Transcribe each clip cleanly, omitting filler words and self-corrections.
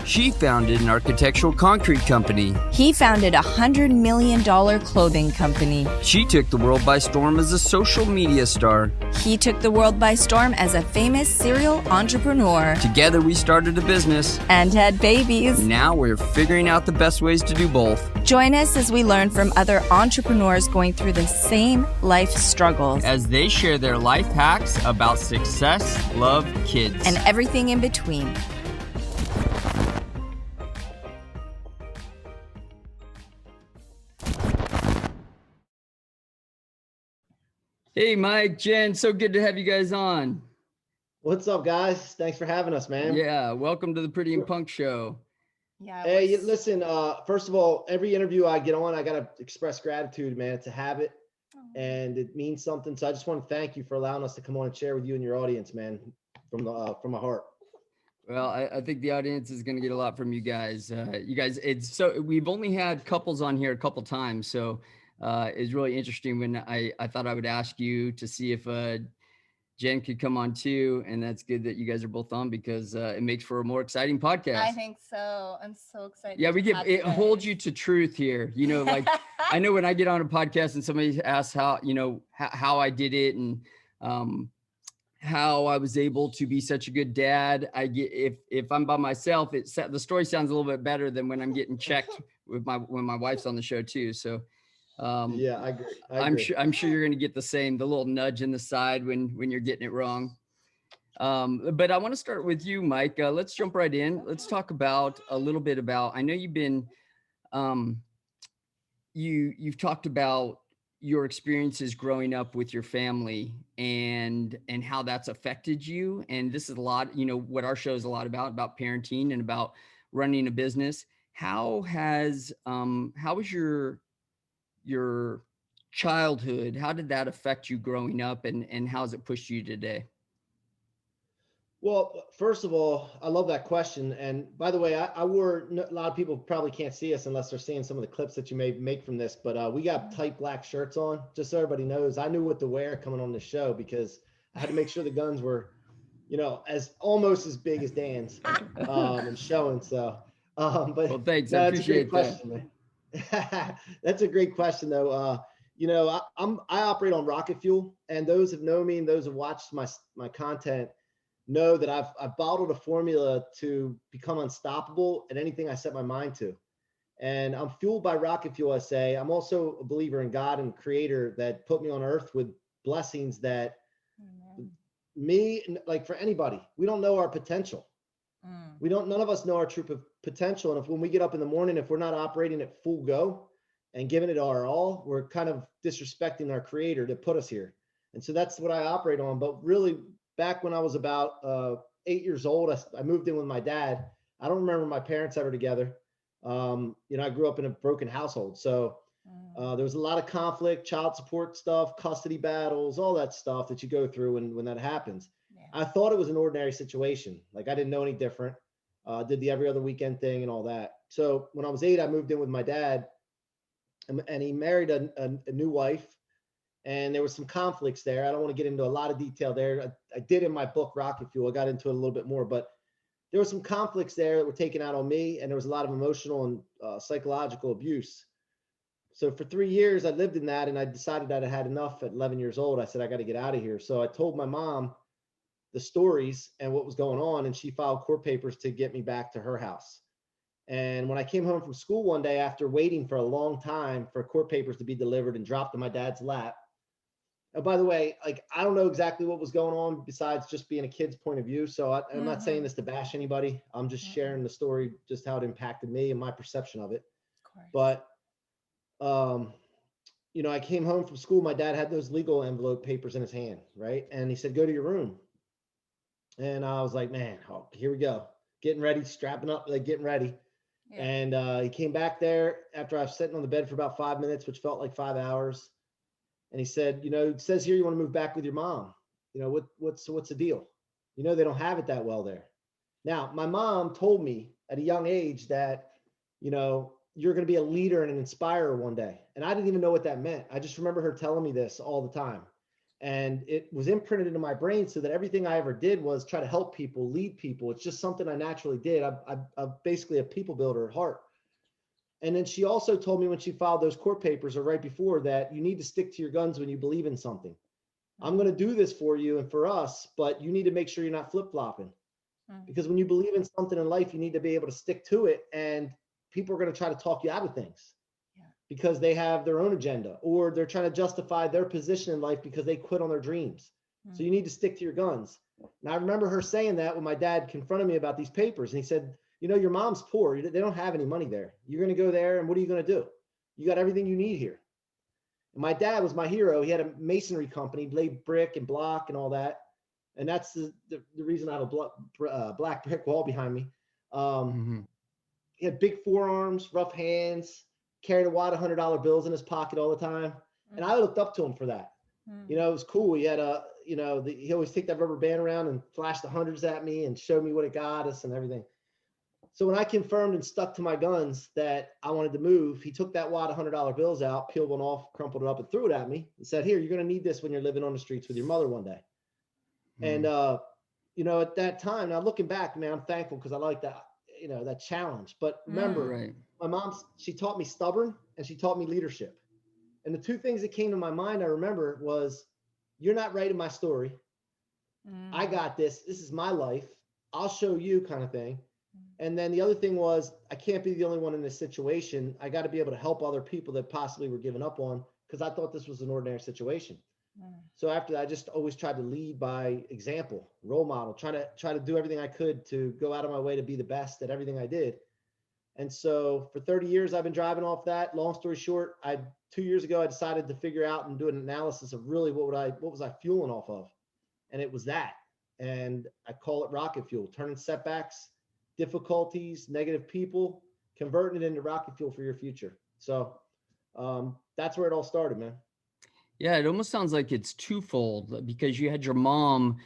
She founded an architectural concrete company. He founded a $100 million clothing company. She took the world by storm as a social media star. He took the world by storm as a famous serial entrepreneur. Together we started a business. And had babies. Now we're figuring out the best ways to do both. Join us as we learn from other entrepreneurs going through the same life struggles. As they share their life hacks about success, love, kids, and everything in between. Hey, Mike, Jen, so good to have you guys on. What's up, guys? Thanks for having us, man. Yeah, welcome to the Pretty and Punk Show. Yeah. Hey, listen, first of all, every interview I get on, I got to express gratitude, man. It's a habit and it means something. So I just want to thank you for allowing us to come on and share with you and your audience, man, from my heart. Well, I think the audience is going to get a lot from you guys. We've only had couples on here a couple times, so it's really interesting when I thought I would ask you to see if Jen could come on too, and that's good that you guys are both on because it makes for a more exciting podcast. I think so. I'm so excited. Yeah, it holds you to truth here. You know, like I know when I get on a podcast and somebody asks how I did it and how I was able to be such a good dad. If I'm by myself, the story sounds a little bit better than when I'm getting checked when my wife's on the show too. So. Yeah, I agree. I'm sure you're going to get the little nudge in the side when you're getting it wrong. But I want to start with you, Mike. Let's jump right in. Let's talk a little bit about, I know you've been, you've talked about your experiences growing up with your family and how that's affected you. And this is a lot, what our show is a lot about parenting and about running a business. How was your childhood? How did that affect you growing up and how has it pushed you today? Well, first of all, I love that question. And by the way, I wore, a lot of people probably can't see us unless they're seeing some of the clips that you may make from this, but we got tight black shirts on, just so everybody knows. I knew what to wear coming on the show because I had to make sure the guns were, almost as big as Dan's and showing. So, but well, thanks. I appreciate that. Man. That's a great question, though. I operate on rocket fuel, and those have known me and those have watched my content know that I've bottled a formula to become unstoppable at anything I set my mind to. And I'm fueled by rocket fuel, I say. I'm also a believer in God and Creator that put me on earth with blessings that like for anybody, we don't know our potential. None of us know our true potential. And when we get up in the morning, if we're not operating at full go and giving it our all, we're kind of disrespecting our Creator to put us here. And so that's what I operate on. But really, back when I was about 8 years old, I moved in with my dad. I don't remember my parents ever together. I grew up in a broken household. So there was a lot of conflict, child support stuff, custody battles, all that stuff that you go through when that happens. I thought it was an ordinary situation. Like I didn't know any different. Did the every other weekend thing and all that. So when I was 8, I moved in with my dad and he married a new wife and there was some conflicts there. I don't want to get into a lot of detail there. I did in my book, Rocket Fuel. I got into it a little bit more, but there were some conflicts there that were taken out on me and there was a lot of emotional and psychological abuse. So for 3 years, I lived in that and I decided that I had enough at 11 years old. I said, I got to get out of here. So I told my mom the stories and what was going on. And she filed court papers to get me back to her house. And when I came home from school one day, after waiting for a long time for court papers to be delivered and dropped in my dad's lap. And by the way, like, I don't know exactly what was going on besides just being a kid's point of view. So I'm not saying this to bash anybody. I'm just sharing the story, just how it impacted me and my perception of it. But, I came home from school. My dad had those legal envelope papers in his hand. Right. And he said, go to your room. And I was like, man, here we go. Getting ready, strapping up, like getting ready. Yeah. And he came back there after I was sitting on the bed for about 5 minutes, which felt like 5 hours. And he said, it says here you want to move back with your mom. What's the deal? They don't have it that well there. Now, my mom told me at a young age that, you're going to be a leader and an inspirer one day. And I didn't even know what that meant. I just remember her telling me this all the time. And it was imprinted into my brain so that everything I ever did was try to help people, lead people. It's just something I naturally did. I'm basically a people builder at heart. And then she also told me when she filed those court papers or right before that, you need to stick to your guns when you believe in something. I'm going to do this for you and for us, but you need to make sure you're not flip-flopping. Because when you believe in something in life, you need to be able to stick to it. And people are going to try to talk you out of things because they have their own agenda, or they're trying to justify their position in life because they quit on their dreams. So you need to stick to your guns. And I remember her saying that when my dad confronted me about these papers, and he said, you know, your mom's poor. They don't have any money there. You're going to go there, and what are you going to do? You got everything you need here. And my dad was my hero. He had a masonry company, laid brick and block and all that. And that's the reason I have a black brick wall behind me. He had big forearms, rough hands, carried a wad of $100 bills in his pocket all the time. And I looked up to him for that. You know, it was cool. He had he always take that rubber band around and flash the hundreds at me and show me what it got us and everything. So when I confirmed and stuck to my guns that I wanted to move, he took that wad of $100 bills out, peeled one off, crumpled it up, and threw it at me and said, here, you're going to need this when you're living on the streets with your mother one day. And, you know, at that time, now looking back, man, I'm thankful because I like that, you know, that challenge. But remember, my mom, she taught me stubborn and she taught me leadership. And the two things that came to my mind, I remember, was you're not writing my story. I got this. This is my life. I'll show you, kind of thing. And then the other thing was, I can't be the only one in this situation. I got to be able to help other people that possibly were given up on, because I thought this was an ordinary situation. So after that, I just always tried to lead by example, role model, try to do everything I could to go out of my way to be the best at everything I did. And so for 30 years, I've been driving off that. Long story short, 2 years ago, I decided to figure out and do an analysis of really what was I fueling off of? And it was that. And I call it rocket fuel, turning setbacks, difficulties, negative people, converting it into rocket fuel for your future. So that's where it all started, man. Yeah, it almost sounds like it's twofold, because you had your mom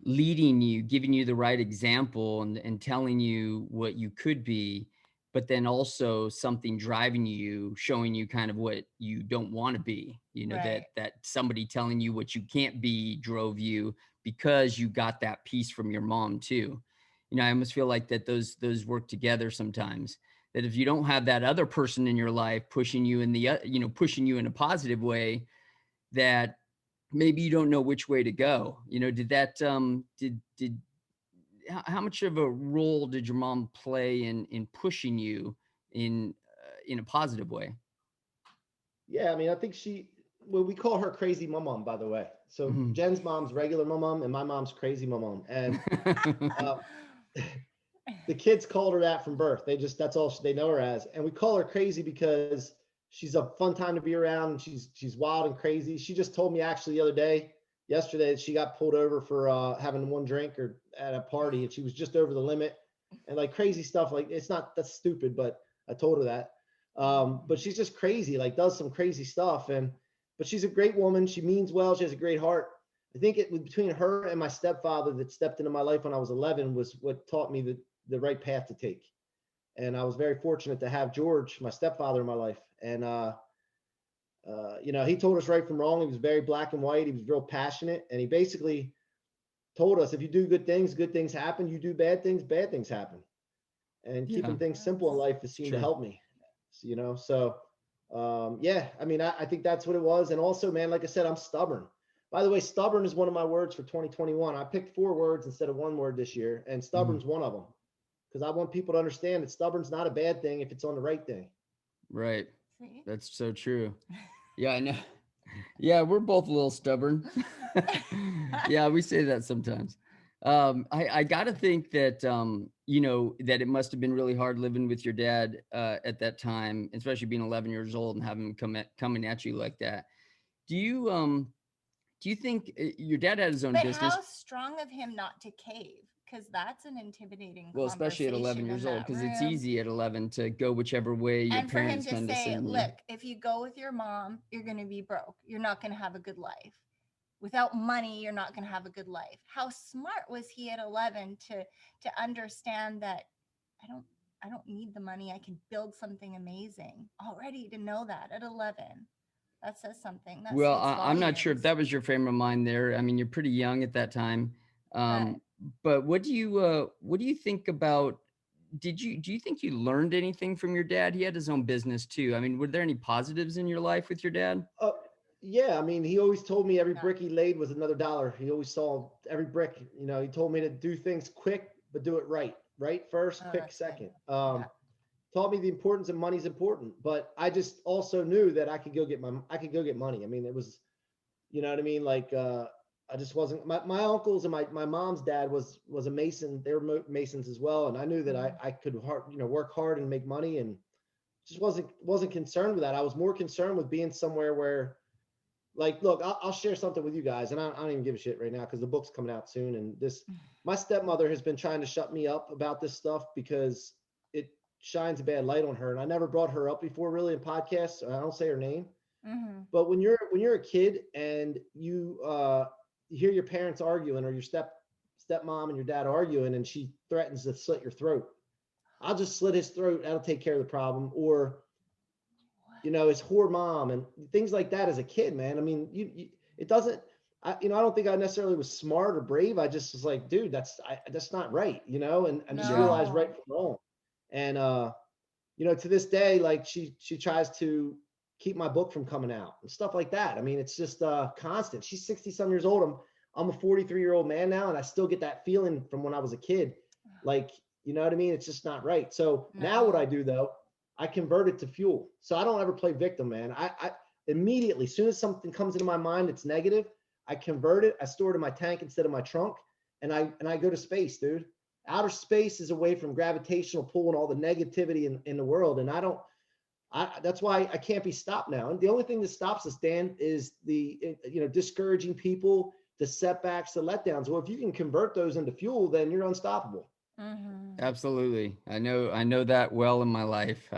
leading you, giving you the right example and telling you what you could be, but then also something driving you, showing you kind of what you don't want to be, you know, that somebody telling you what you can't be drove you, because you got that piece from your mom too. You know, I almost feel like that those work together sometimes, that if you don't have that other person in your life pushing you in the, pushing you in a positive way, that maybe you don't know which way to go. You know, did that, how much of a role did your mom play in pushing you in a positive way? Yeah, I mean, I think we call her crazy mom, by the way. So Jen's mom's regular mom, and my mom's crazy mom. And the kids called her that from birth. That's all they know her as. And we call her crazy because she's a fun time to be around. And she's wild and crazy. She just told me actually yesterday, that she got pulled over for having one drink or at a party, and she was just over the limit, and like crazy stuff. Like, that's stupid, but I told her that. But she's just crazy, like does some crazy stuff. But she's a great woman. She means well. She has a great heart. I think it was between her and my stepfather that stepped into my life when I was 11 was what taught me the right path to take. And I was very fortunate to have George, my stepfather, in my life. And, he told us right from wrong. He was very black and white. He was real passionate. And he basically told us, if you do good things happen. You do bad things happen. And keeping things simple in life has seemed to help me, So, I mean, I think that's what it was. And also, man, like I said, I'm stubborn. By the way, stubborn is one of my words for 2021. I picked 4 words instead of 1 word this year, and stubborn's one of them, because I want people to understand that stubborn's not a bad thing if it's on the right thing. Right. That's so true. Yeah, I know. Yeah, we're both a little stubborn. Yeah, we say that sometimes. I got to think that, that it must have been really hard living with your dad at that time, especially being 11 years old and having him coming at you like that. Do you think your dad had his own business? But how strong of him not to cave? Because that's an intimidating Well, especially at 11 years old, because it's easy at 11 to go whichever way your parents and for him kind to of say, send you. look, if you go with your mom, you're going to be broke. You're not going to have a good life. Without money, you're not going to have a good life. How smart was he at 11 to understand that I don't need the money. I can build something amazing already, to know that at 11. That says something. That Well, speaks I'm not sure if volumes. that was your frame of mind there. I mean, you're pretty young at that time. Right. But what do you think about, do you think you learned anything from your dad? He had his own business too. I mean, were there any positives in your life with your dad? Uh, yeah, I mean, he always told me every No. brick he laid was another dollar. He always saw every brick. You know, he told me to do things quick, but do it right. Right first, Oh, quick that's good. second. Yeah. Taught me the importance of money's important, but I just also knew that I could go get money. I mean, it was, you know what I mean? Like, I just wasn't, my uncles and my mom's dad was a Mason. They were Masons as well. And I knew that I could work hard and make money, and just wasn't concerned with that. I was more concerned with being somewhere where, like, look, I'll share something with you guys, and I don't even give a shit right now because the book's coming out soon. And my stepmother has been trying to shut me up about this stuff because it shines a bad light on her. And I never brought her up before really in podcasts. I don't say her name, Mm-hmm. but when you're a kid and you hear your parents arguing, or your stepmom and your dad arguing, and she threatens to slit your throat, I'll just slit his throat. That'll take care of the problem. Or his whore mom and things like that as a kid, man. I mean, it doesn't, I don't think I necessarily was smart or brave. I just was like, dude, that's not right, and just Yeah. realized right No. from wrong. And, to this day, like she tries to keep my book from coming out and stuff like that. I mean, it's just constant. She's 60 some years old. I'm a 43-year-old man now, and I still get that feeling from when I was a kid. Like, you know what I mean? It's just not right. So now what No. I do though, I convert it to fuel. So I don't ever play victim, man. I immediately, as soon as something comes into my mind that's negative, I convert it. I store it in my tank instead of my trunk, and I go to space, dude. Outer space is away from gravitational pull and all the negativity in the world. And that's why I can't be stopped now. And the only thing that stops us, Dan, is the discouraging people, the setbacks, the letdowns. Well, if you can convert those into fuel, then you're unstoppable. Mm-hmm. Absolutely. I know that well in my life.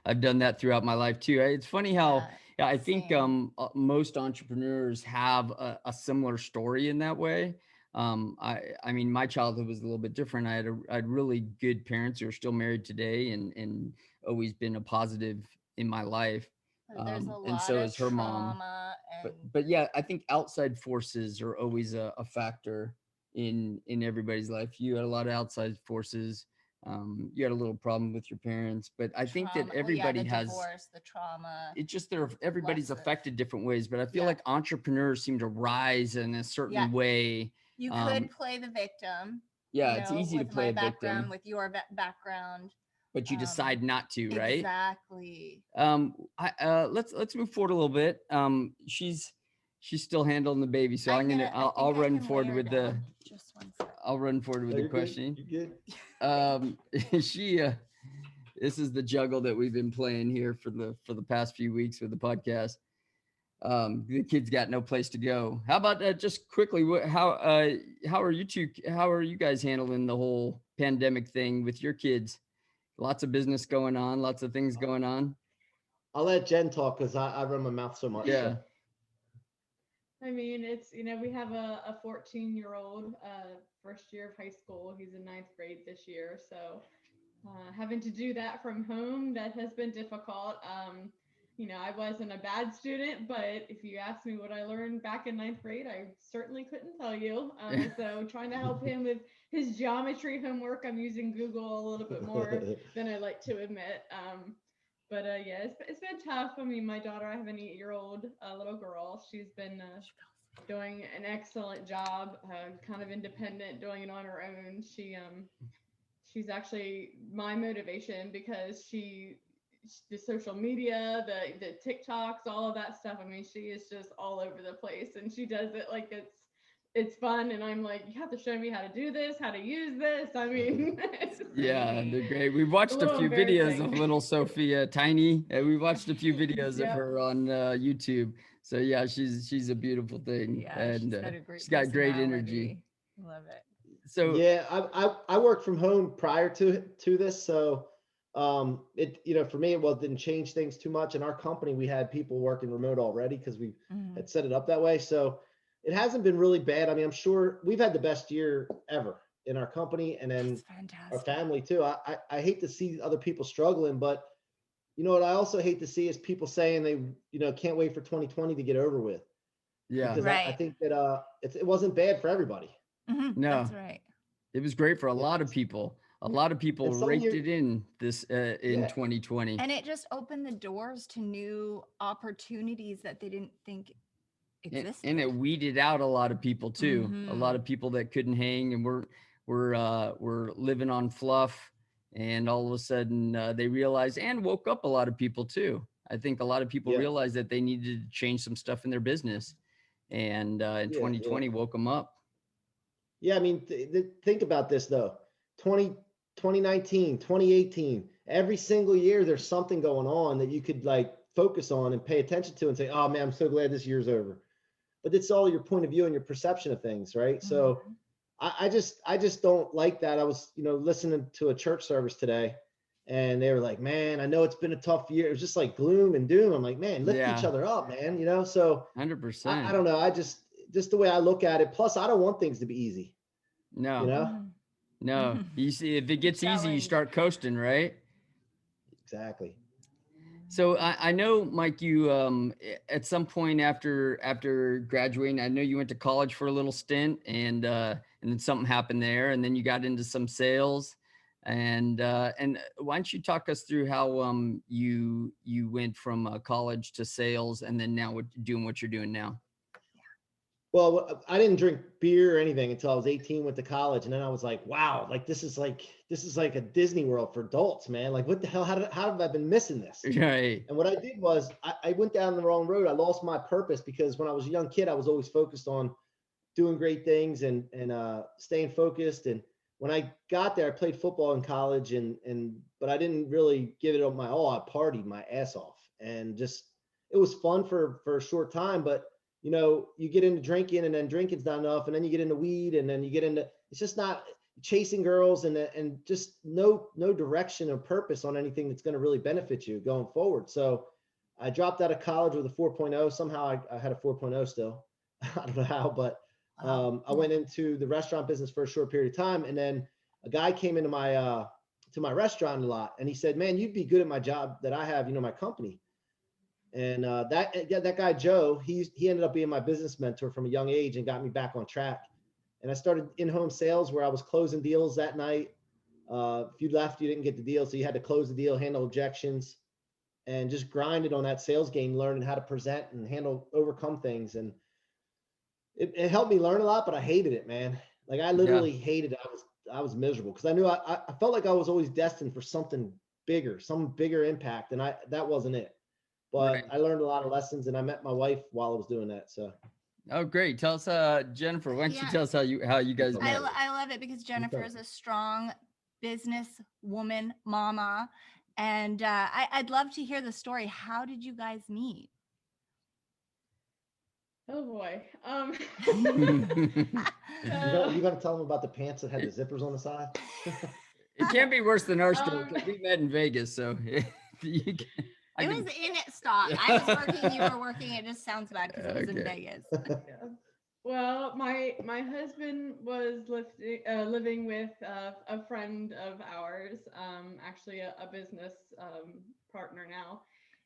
I've done that throughout my life too. It's funny how, yeah, I think Same. most entrepreneurs have a similar story in that way. I mean, my childhood was a little bit different. I had really good parents who are still married today, and always been a positive in my life. There's a And lot so of is her mom. trauma and But yeah, I think outside forces are always a factor in everybody's life. You had a lot of outside forces. You had a little problem with your parents, but I think that trauma. Well, yeah, everybody the has, divorce, the trauma, it's just everybody's lots of, affected different ways, but I feel yeah. like entrepreneurs seem to rise in a Yeah. certain way. You Um, could play the victim, yeah, it's easy to with play my a background, victim, with your background. but you decide not to, right? Exactly. Let's move forward a little bit. She's still handling the baby, so I I'll think I run can lay forward her with the down. Just one second. I'll run forward with No, the you're good. question. You're good. Um, she this is the juggle that we've been playing here for the past few weeks with the podcast. The kids got no place to go. How about just quickly? How are how are you guys handling the whole pandemic thing with your kids? Lots of business going on, lots of things going on. I'll let Jen talk because I run my mouth so much. Yeah. So. I mean, we have a 14-year-old, first year of high school. He's in ninth grade this year. So having to do that from home, that has been difficult. I wasn't a bad student, but if you ask me what I learned back in ninth grade, I certainly couldn't tell you. So trying to help him with his geometry homework, I'm using Google a little bit more than I like to admit. But yeah, it's been tough. I mean, my daughter, I have an 8-year-old little girl. She's been doing an excellent job, kind of independent, doing it on her own. She's actually my motivation because the social media, the TikToks, all of that stuff. I mean, she is just all over the place, and she does it like it's fun. And I'm like, you have to show me how to do this, how to use this. I mean, Yeah, they're great. We've watched a little few videos of embarrassing. little Sophia Tiny. We watched a few videos of Yep. her on YouTube. So yeah, she's a beautiful thing, Yeah, and she's got a great she's got great energy. personality. Love it. So Yeah, I worked from home prior to this, so it for me it didn't change things too much. In our company, we had people working remote already because we had set it up that way. So it hasn't been really bad. I mean, I'm sure we've had the best year ever in our company, and then That's fantastic. our family too. I hate to see other people struggling, but you know what I also hate to see is people saying they, you know, can't wait for 2020 to get over with. Yeah. Because I Right. think that it wasn't bad for everybody. That's No, right. it was great for a Yeah. lot of people. A lot of people And some raked years, it in this in yeah, 2020. And it just opened the doors to new opportunities that they didn't think And it existed. weeded out a lot of people too. A lot Hmm. of people that couldn't hang and were living on fluff, and all of a sudden they realized and woke up a lot of people too. I think a lot of people yeah, realized that they needed to change some stuff in their business, and in yeah, yeah. 2020 woke them up. Yeah, I mean, think about this though. 2019, 2018, every single year there's something going on that you could like focus on and pay attention to and say, oh man, I'm so glad this year's over. But it's all your point of view and your perception of things, right? So Hmm. I just don't like that. I was, you know, listening to a church service today and they were like, man, I know it's been a tough year. It was just like gloom and doom. I'm like, man, lift each Yeah, other up, man, you know? So I 100%. don't know. Just the way I look at it. Plus I don't want things to be easy, you No, know? Hmm. no. You see, if it gets easy, you Challenge. start coasting, right? Exactly. So I know, Mike, you at some point after graduating, I know you went to college for a little stint, and then something happened there, and then you got into some sales, and why don't you talk us through how you went from college to sales, and then now doing what you're doing now? Well, I didn't drink beer or anything until I was 18, went to college. And then I was like, wow, like this is like a Disney World for adults, man. Like what the hell? How have I been missing this? Right. And what I did was I went down the wrong road. I lost my purpose because when I was a young kid, I was always focused on doing great things and staying focused. And when I got there, I played football in college and but I didn't really give it my all. I partied my ass off and just it was fun for a short time, but you know, you get into drinking and then drinking's not enough, and then you get into weed, and then you get into it's just not chasing girls and just no direction or purpose on anything that's going to really benefit you going forward. So I dropped out of college with a 4.0. Somehow I had a 4.0 still. I don't know how, but Wow. I went into the restaurant business for a short period of time, and then a guy came into my restaurant a lot, and he said, "Man, you'd be good at my job that I have, you know, my company." And that guy Joe, he ended up being my business mentor from a young age and got me back on track. And I started in-home sales where I was closing deals that night. If you left, you didn't get the deal, so you had to close the deal, handle objections, and just grinded on that sales game, learning how to present and overcome things. And it helped me learn a lot, but I hated it, man. Like I Yeah. literally hated it. I was miserable because I knew I felt like I was always destined for something bigger, some bigger impact, and that wasn't it. But Right. I learned a lot of lessons, and I met my wife while I was doing that. So Oh, great. Tell us, Jennifer. Why don't you Yeah, tell us how you guys met? I love it because Jennifer is a strong business woman, mama, and I'd love to hear the story. How did you guys meet? Oh boy. you Uh, gonna tell them about the pants that had the zippers on the side? It can't be worse than our story um, because we met in Vegas. So you can, I It was can. in it stock. I was working, you were working. It just sounds bad because it was in Okay. Vegas. yeah. Well, my husband was living with a friend of ours, actually a business partner now,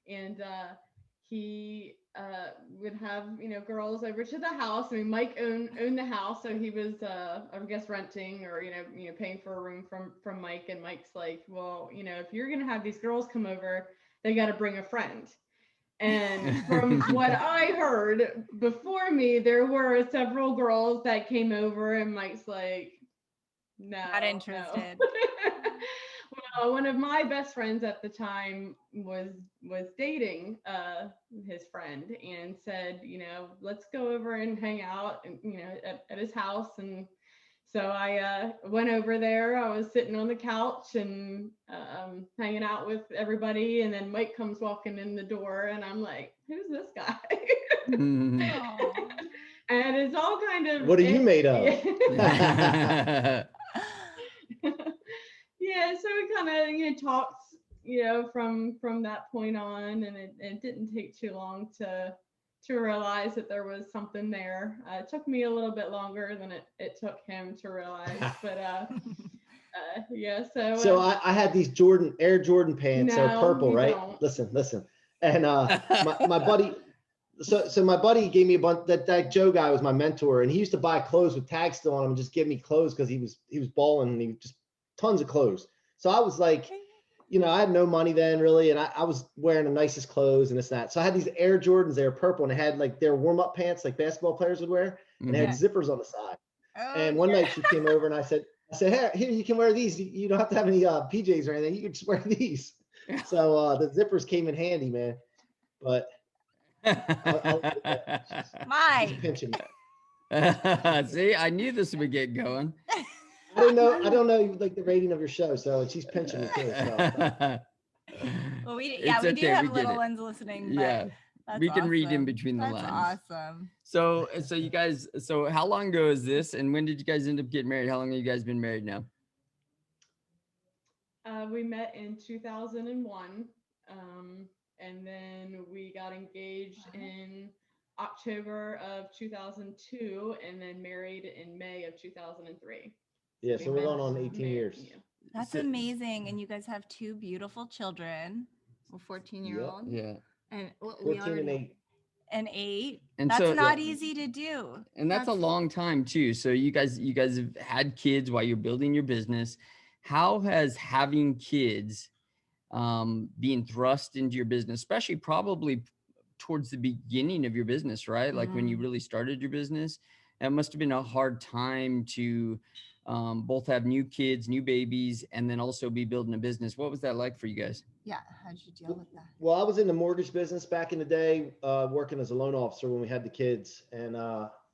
and he would have girls over to the house. I mean, Mike owned the house, so he was I guess renting or paying for a room from Mike. And Mike's like, well, if you're gonna have these girls come over, they got to bring a friend. And from what I heard before me, there were several girls that came over, and Mike's like, no, Not no. interested. Well, one of my best friends at the time was dating his friend, and said, let's go over and hang out, and at his house. And so I went over there. I was sitting on the couch and hanging out with everybody. And then Mike comes walking in the door, and I'm like, who's this guy? Aw. And it's all kind of. What are you made of? Yeah, so we kind of talked from that point on, and it didn't take too long to realize that there was something there. It took me a little bit longer than it took him to realize, but Yeah. So I had these Air Jordan pants. They're No, purple, you right? don't. Listen. And my buddy, so my buddy gave me a bunch. That Joe guy was my mentor, and he used to buy clothes with tags still on them and just give me clothes because he was balling and he just tons of clothes. So I was like, I had no money then really, and I was wearing the nicest clothes and this and that. So I had these Air Jordans. They were purple, and they had like their warm up pants like basketball players would wear, and they had zippers on the side. And one night she came over and I said, hey, here, you can wear these. You don't have to have any PJs or anything. You can just wear these. So the zippers came in handy, man. But I'll she's Mike. pinching me. See, I knew this would get going. I don't know like the rating of your show, so she's pinching me too. So. Well, we It's do okay, have we get little it. ones listening. But Yeah, that's we can read in awesome. between the That's lines. awesome. So you guys, so how long ago is this, and when did you guys end up getting married? How long have you guys been married now? We met in 2001, and then we got engaged in October of 2002, and then married in May of 2003. Yeah, so we're going on 18 years. That's amazing. And you guys have two beautiful children, a 14-year-old. Yeah. And 14 and 8. And 8. And that's so, not easy to do. And that's a long time too. So you guys have had kids while you're building your business. How has having kids being thrust into your business, especially probably towards the beginning of your business, right? Like when you really started your business, that must have been a hard time to both have new kids, new babies, and then also be building a business. What was that like for you guys? Yeah. How did you deal with that? Well, I was in the mortgage business back in the day, working as a loan officer when we had the kids. And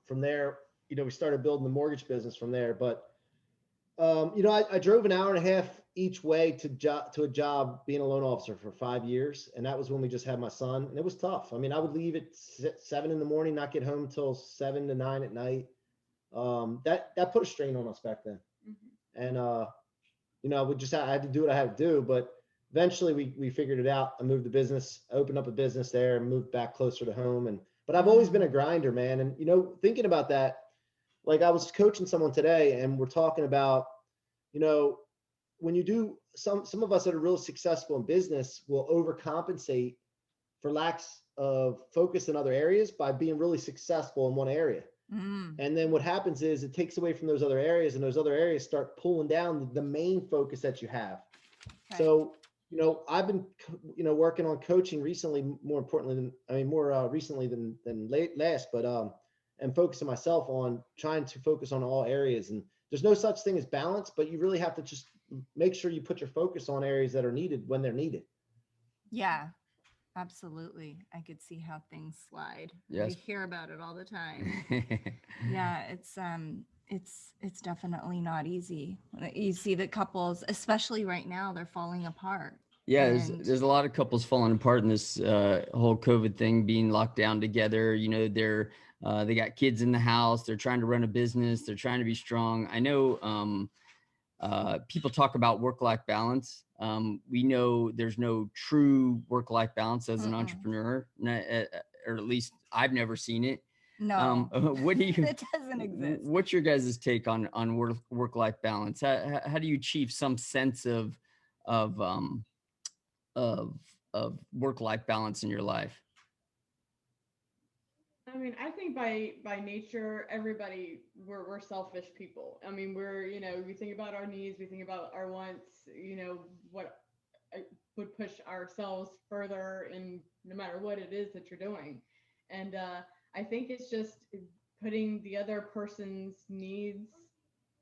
from there, we started building the mortgage business from there. But, I drove an hour and a half each way to a job being a loan officer for 5 years. And that was when we just had my son. And it was tough. I mean, I would leave at 7 in the morning, not get home till 7 to 9 at night. That put a strain on us back then. And, I had to do what I had to do. But eventually we figured it out. I moved the business, opened up a business there, and moved back closer to home. But I've always been a grinder, man. And, thinking about that, like I was coaching someone today and we're talking about, when you do some of us that are really successful in business will overcompensate for lacks of focus in other areas by being really successful in one area. And then what happens is it takes away from those other areas, and those other areas start pulling down the main focus that you have. Okay. So, I've been, working on coaching recently, more recently than last, but, and focusing myself on trying to focus on all areas. And there's no such thing as balance, but you really have to just make sure you put your focus on areas that are needed when they're needed. Yeah, absolutely. I could see how things slide. Yes. We hear about it all the time. Yeah, it's definitely not easy. You see the couples, especially right now, they're falling apart. Yeah, there's a lot of couples falling apart in this whole COVID thing, being locked down together. They got kids in the house. They're trying to run a business. They're trying to be strong. I know people talk about work-life balance. We know there's no true work-life balance as an entrepreneur, or at least I've never seen it. No, what do you? It doesn't exist. What's your guys' take on work-life balance? How do you achieve some sense of work-life balance in your life? I mean, I think by nature, everybody, we're selfish people. I mean, we think about our needs, we think about our wants, what would push ourselves further in no matter what it is that you're doing. And I think it's just putting the other person's needs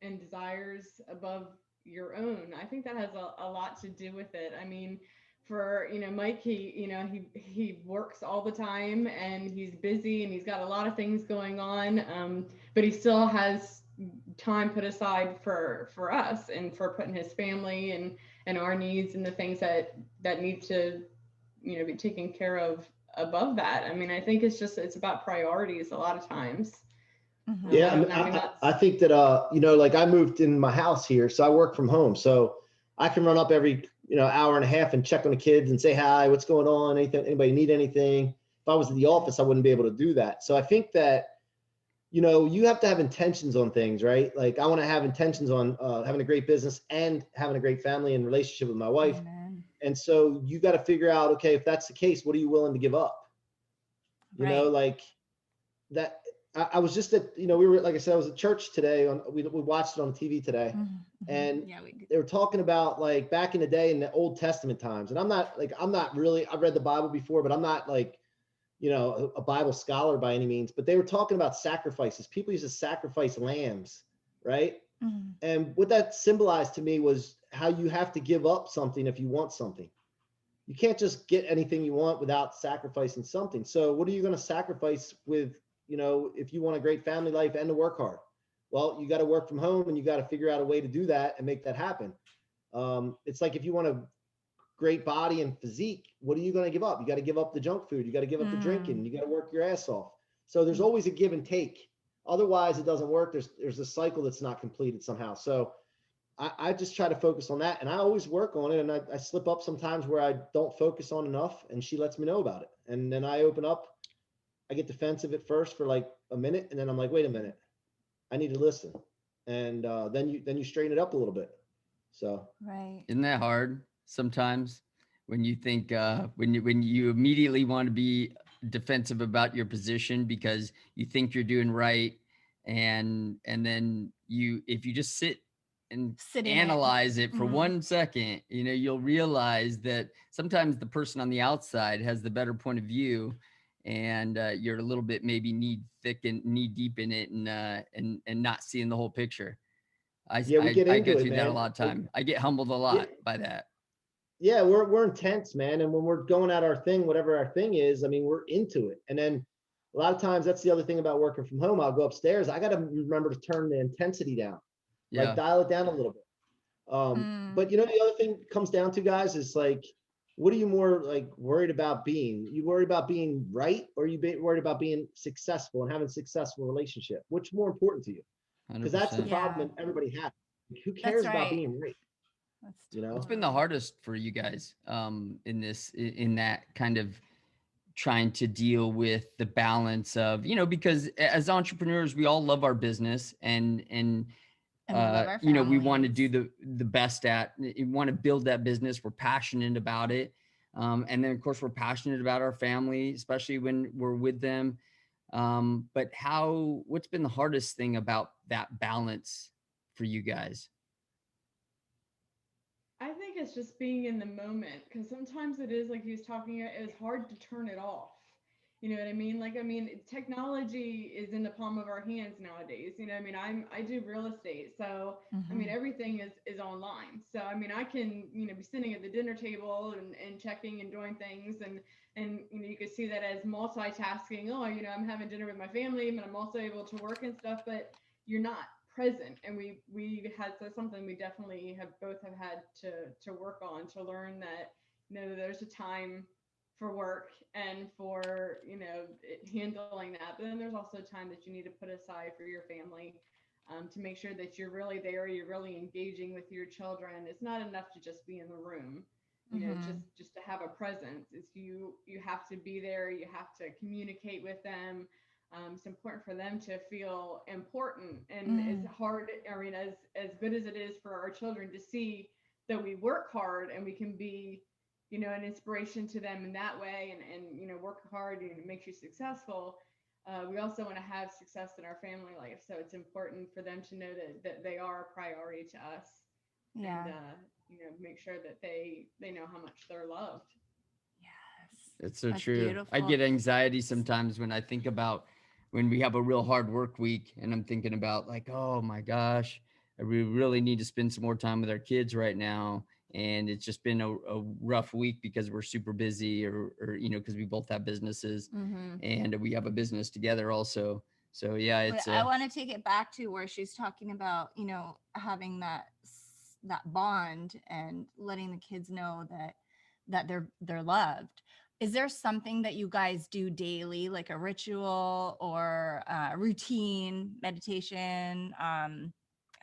and desires above your own. I think that has a lot to do with it. I mean, for Mike, he works all the time and he's busy and he's got a lot of things going on, but he still has time put aside for us and for putting his family and our needs and the things that need to be taken care of above that. I mean, I think it's about priorities a lot of times. Yeah, I think that like I moved in my house here, so I work from home, so I can run up every hour and a half and check on the kids and say hi, what's going on, anybody need anything. If I was at the office, I wouldn't be able to do that. So I think that you have to have intentions on things, right? Like I want to have intentions on having a great business and having a great family and relationship with my wife. Amen. And so you got to figure out, okay, if that's the case, what are you willing to give up? Right. Like that. I was just at, we were, like I said, I was at church today we watched it on TV today, and Yeah, we do. they were talking about like back in the day in the Old Testament times. And I'm not really, I've read the Bible before, but I'm not like, a Bible scholar by any means, but they were talking about sacrifices. People used to sacrifice lambs, right? And what that symbolized to me was how you have to give up something if you want something. You can't just get anything you want without sacrificing something. So what are you going to sacrifice with, if you want a great family life and to work hard? Well, you got to work from home and you got to figure out a way to do that and make that happen. It's like if you want a great body and physique, what are you going to give up? You got to give up the junk food. You got to give up the drinking. You got to work your ass off. So there's always a give and take. Otherwise, it doesn't work. There's a cycle that's not completed somehow. So I just try to focus on that, and I always work on it. And I slip up sometimes where I don't focus on enough, and she lets me know about it. And then I open up. I get defensive at first for like a minute, and then I'm like, wait a minute, I need to listen. And then you straighten it up a little bit. So Right. Isn't that hard sometimes when you think when you immediately want to be defensive about your position because you think you're doing right, and then if you just sit and Sit in it. analyze it for 1 second, you'll realize that sometimes the person on the outside has the better point of view, and you're a little bit maybe knee deep in it, and not seeing the whole picture. yeah, we get I go into it, through that a man. lot of time. I get humbled a Yeah, lot by that. yeah, we're intense, man. And when we're going at our thing, whatever our thing is, I mean, we're into it. And then a lot of times that's the other thing about working from home. I'll go upstairs. I got to remember to turn the intensity down, like Yeah. dial it down a little bit. But the other thing comes down to, guys, is like, what are you more like worried about being? You worried about being right, or worried about being successful and having a successful relationship? Which more important to you? Because that's the 100%. problem Yeah. that everybody has. Who That's cares about right. being right? That's You What's know? been the totally. hardest for you guys in that kind of trying to deal with the balance of, because as entrepreneurs, we all love our business, and And we love our we want to families. do the best we want to build that business. We're passionate about it. And then of course we're passionate about our family, especially when we're with them. But what's been the hardest thing about that balance for you guys? I think it's just being in the moment because sometimes it is like he was talking. It's hard to turn it off. You know what I mean? Like, I mean, technology is in the palm of our hands nowadays. You know, I mean, I do real estate, so I mean, everything is online. So I mean, I can be sitting at the dinner table and checking and doing things, and you could see that as multitasking. Oh, I'm having dinner with my family, but I'm also able to work and stuff. But you're not present, and we had something we definitely have had to work on, to learn that there's a time for work and for handling that, but then there's also time that you need to put aside for your family, to make sure that you're really there, you're really engaging with your children. It's not enough to just be in the room, just to have a presence. It's you have to be there, you have to communicate with them. It's important for them to feel important, and it's hard. I mean, as good as it is for our children to see that we work hard and we can be, an inspiration to them in that way, and work hard and it makes you successful. We also want to have success in our family life, so it's important for them to know that they are a priority to us, Yeah. and make sure that they know how much they're loved. Yes. It's so That's true. I beautiful. get anxiety sometimes when I think about when we have a real hard work week, and I'm thinking about like, oh my gosh, we really need to spend some more time with our kids right now. And it's just been a rough week because we're super busy, or because we both have businesses, and we have a business together also. So yeah, But it's I want to take it back to where she's talking about, having that bond and letting the kids know that they're loved. Is there something that you guys do daily, like a ritual or a routine, meditation?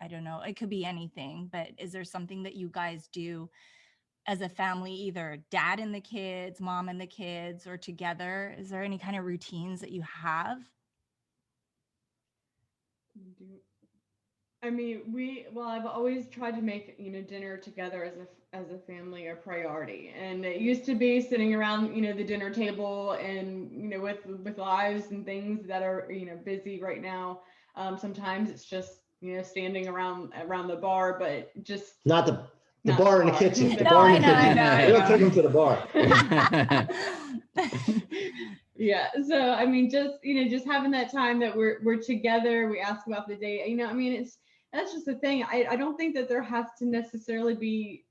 I don't know. It could be anything, but is there something that you guys do as a family, either dad and the kids, mom and the kids, or together? Is there any kind of routines that you have? I mean, I've always tried to make, dinner together as a family a priority. And it used to be sitting around, the dinner table and, with lives and things that are, busy right now. Sometimes it's just, standing around the bar, but just Not the not bar in the bar. kitchen. The No, bar I in the know, I kitchen. know, I We don't know. take them to the bar. Yeah. So, I mean, just having that time that we're together, we ask about the day, I mean, that's just the thing. I don't think that there has to necessarily be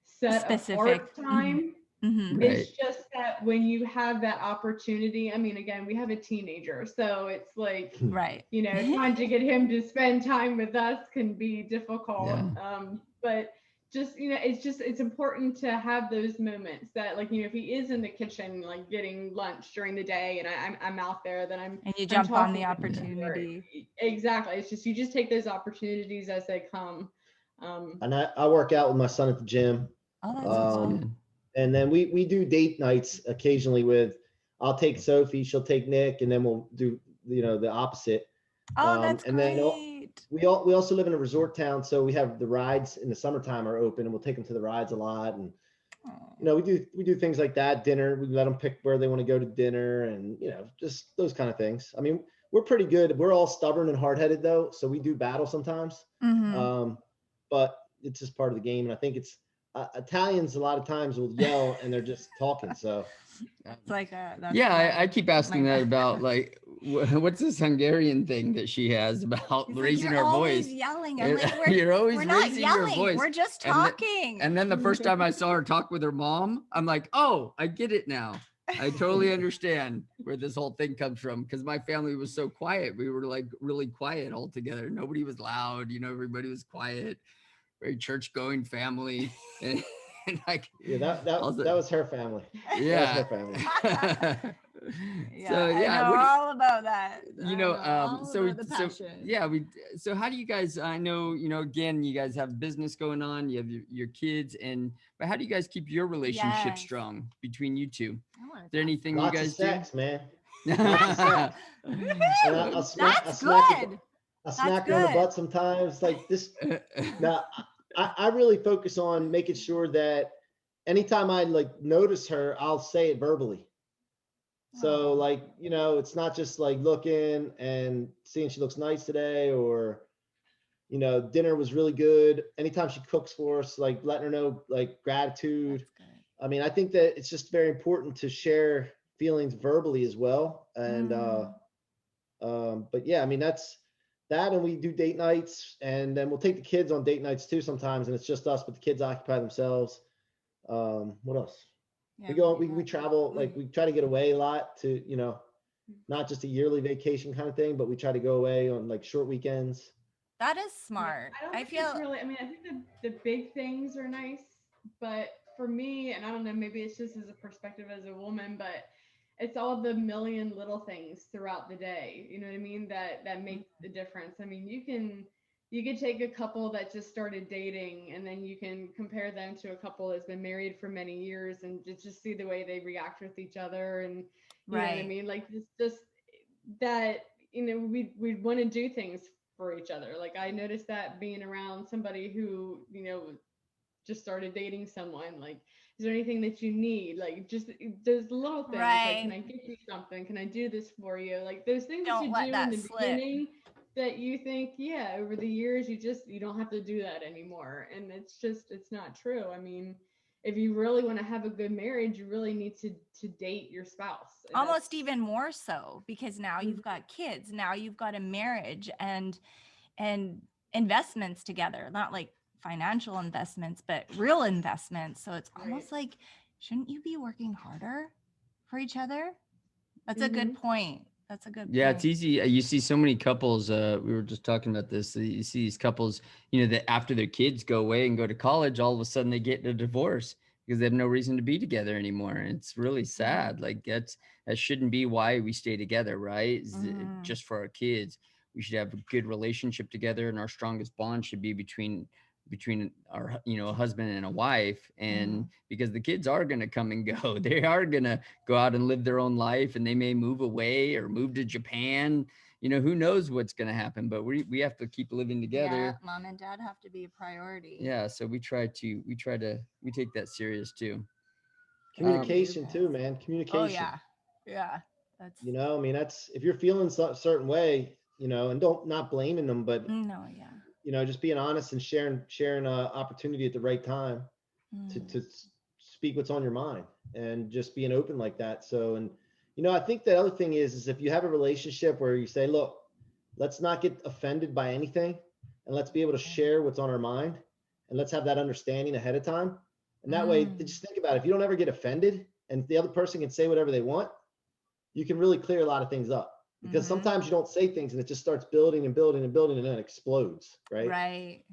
set Specific. apart time. Mm-hmm. Right. It's just that when you have that opportunity, I mean, again, we have a teenager, so it's like, Right. trying to get him to spend time with us can be difficult. Yeah. But just, it's important to have those moments that, like, if he is in the kitchen, like getting lunch during the day and I'm out there, then And you I'm jump on the talking with him. opportunity. Exactly. It's just, you just take those opportunities as they come. And I work out with my son at the gym. Oh, that's Um, cool. And then we do date nights occasionally I'll take Sophie, she'll take Nick, and then we'll do, the opposite. Oh, that's And then great. we also live in a resort town, so we have the rides in the summertime are open, and we'll take them to the rides a lot. And Oh. we do things like that. Dinner, we let them pick where they want to go to dinner, and just those kind of things. I mean, we're pretty good. We're all stubborn and hard-headed though, so we do battle sometimes. Mhm. But it's just part of the game, and I think it's Italians a lot of times will yell and they're just talking. So It's like that's Yeah, I my- keep asking my that bad. about like what's this Hungarian thing that she has about It's like, raising you're her always voice. yelling. I'm like, You're always we're not raising your yelling. voice. We're just And the- talking. And then the first time I saw her talk with her mom, I'm like, oh, I get it now. I totally understand where this whole thing comes from, because my family was so quiet. We were like really quiet all together. Nobody was loud. Everybody was quiet. Very church going family. And like, yeah, that was her family. yeah. That was her family. Yeah, So I yeah, know what do all about that. I know all so about the passion. so how do you guys, I know, again, you guys have business going on, you have your kids, but how do you guys keep your relationship Yes. strong between you two? I wanna Is there talk anything Lots you of guys sex, man. do? Lots of sex. And I'll smack That's her, good. I smack her on the good. butt sometimes. Like this. Now, I really focus on making sure that anytime I like notice her, I'll say it verbally. So Aw. like, it's not just like looking and seeing she looks nice today, or, dinner was really good. Anytime she cooks for us, like letting her know like gratitude. That's good. I mean, I think that it's just very important to share feelings verbally as well. And, but yeah, I mean, that's that. And we do date nights, and then we'll take the kids on date nights too sometimes. And it's just us, but the kids occupy themselves. What else? Yeah, We travel, like we try to get away a lot to, not just a yearly vacation kind of thing, but we try to go away on like short weekends. that is smart. I don't I think feel it's really, I mean, I think the big things are nice, but for me, and I don't know, maybe it's just as a perspective as a woman, but it's all the million little things throughout the day. You know what I mean? That make the difference. I mean, you could take a couple that just started dating, and then you can compare them to a couple that's been married for many years, and just see the way they react with each other. And you know what I right. mean? Like just that, we want to do things for each other. Like I noticed that being around somebody who, just started dating someone. Like, is there anything that you need? Like just those little things. Like, can I Right. get you something? Can I do this for you? Like those things that Don't you let do in that the slip. beginning that you think, yeah, over the years you don't have to do that anymore. And it's not true. I mean, if you really want to have a good marriage, you really need to date your spouse. Almost That's- even more so, because now you've got kids, now you've got a marriage and investments together, not like financial investments, but real investments. So it's almost like, shouldn't you be working harder for each other? That's a good point. That's a good Yeah, point. it's easy. You see so many couples. We were just talking about this. You see these couples, that after their kids go away and go to college, all of a sudden they get a divorce because they have no reason to be together anymore. And it's really sad. Like that shouldn't be why we stay together, right? Just for our kids. We should have a good relationship together, and our strongest bond should be between our a husband and a wife. And because the kids are going to come and go, they are going to go out and live their own life, and they may move away or move to Japan, you know, who knows what's going to happen, but we have to keep living together. Yeah, mom and dad have to be a priority. Yeah. So we take that serious too. Communication too, man. Oh Communication. yeah, yeah. That's You know, I mean, that's if you're feeling a certain way, you know, and don't not blaming them, but no, yeah. you know, just being honest and sharing opportunity at the right time to speak what's on your mind and just being open like that. So, and you know, I think the other thing is if you have a relationship where you say, look, let's not get offended by anything, and let's be able to share what's on our mind, and let's have that understanding ahead of time. And that way, just think about it. If you don't ever get offended and the other person can say whatever they want, you can really clear a lot of things up. Because sometimes you don't say things and it just starts building and building and building and then it explodes, right? Right.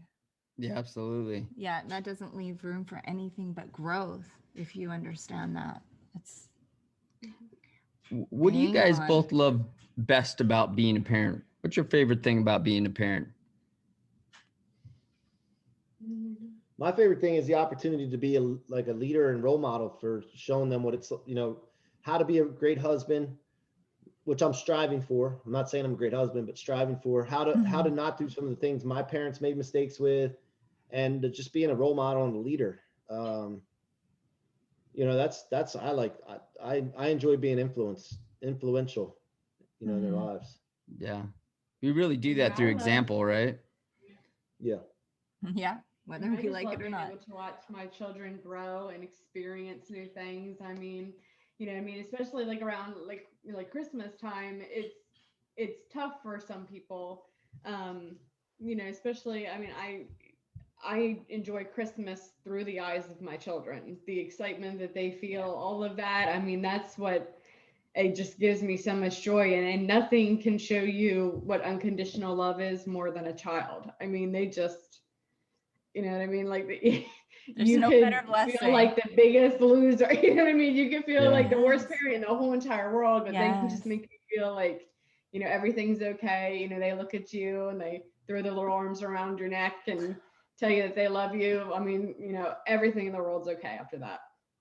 Yeah, absolutely. Yeah, that doesn't leave room for anything but growth if you understand that. It's What do you guys both love best about being a parent? What's your favorite thing about being a parent? My favorite thing is the opportunity to be like a leader and role model for showing them what it's, you know, how to be a great husband, which I'm striving for. I'm not saying I'm a great husband, but striving for how to not do some of the things my parents made mistakes with, and just being a role model and a leader. You know, that's I enjoy being influential, you know, in their lives. Yeah. We really do that through example, right? Yeah. Yeah, whether we like it or not. Able to watch my children grow and experience new things. I mean, you know, I mean, especially like around like Christmas time, it's tough for some people. You know, especially, I mean, I enjoy Christmas through the eyes of my children, the excitement that they feel, all of that. I mean, that's what it just gives me so much joy. And nothing can show you what unconditional love is more than a child. I mean, they just, you know what I mean? Like you no could better blessing. feel like the biggest loser. You know what I mean? You could feel like the worst parent in the whole entire world, but they can just make you feel like, you know, everything's okay. You know, they look at you and they throw their little arms around your neck and tell you that they love you. I mean, you know, everything in the world's okay after that.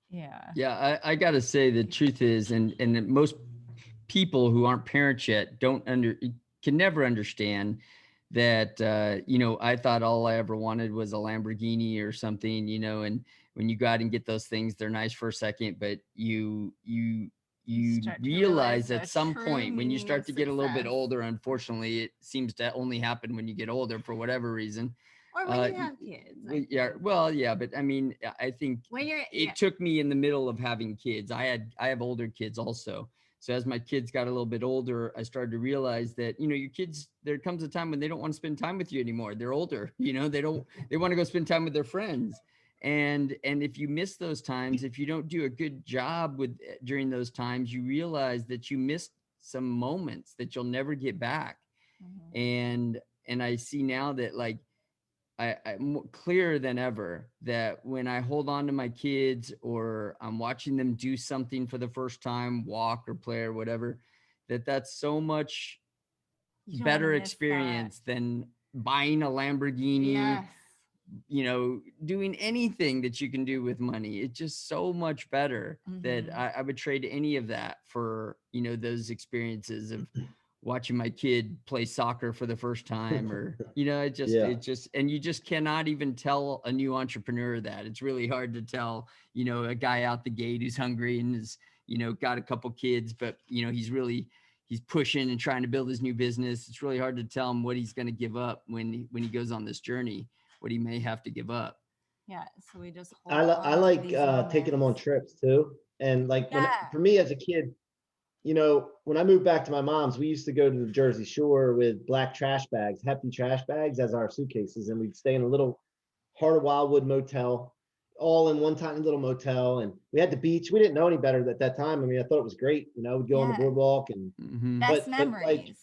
Yeah. Yeah, I gotta say the truth is, and most people who aren't parents yet can never understand that you know, I thought all I ever wanted was a Lamborghini or something, you know, and when you go out and get those things, they're nice for a second, but you realize at some point when you start to get a little bit older, unfortunately, it seems to only happen when you get older for whatever reason. Or when you have kids. Yeah, well, yeah, but I mean, I think it took me in the middle of having kids. I have older kids also. So as my kids got a little bit older, I started to realize that, you know, your kids, there comes a time when they don't want to spend time with you anymore. They're older, you know, they want to go spend time with their friends. And if you miss those times, if you don't do a good job during those times, you realize that you missed some moments that you'll never get back. And I see now that, like, I'm clearer than ever that when I hold on to my kids or I'm watching them do something for the first time, walk or play or whatever, that's so much better experience than buying a Lamborghini, you know, doing anything that you can do with money. It's just so much better that I would trade any of that for, you know, those experiences of watching my kid play soccer for the first time, or, you know, it just, and you just cannot even tell a new entrepreneur that. It's really hard to tell, you know, a guy out the gate who's hungry and is, you know, got a couple kids, but, you know, he's pushing and trying to build his new business. It's really hard to tell him what he's going to give up when he goes on this journey, what he may have to give up. Yeah. So we just, I like taking them on trips too. And like for me as a kid, you know, when I moved back to my mom's, we used to go to the Jersey Shore with black trash bags, hefty trash bags as our suitcases. And we'd stay in a little Heart of Wildwood motel, all in one tiny little motel. And we had the beach. We didn't know any better at that time. I mean, I thought it was great. You know, we'd go on the boardwalk and best memories.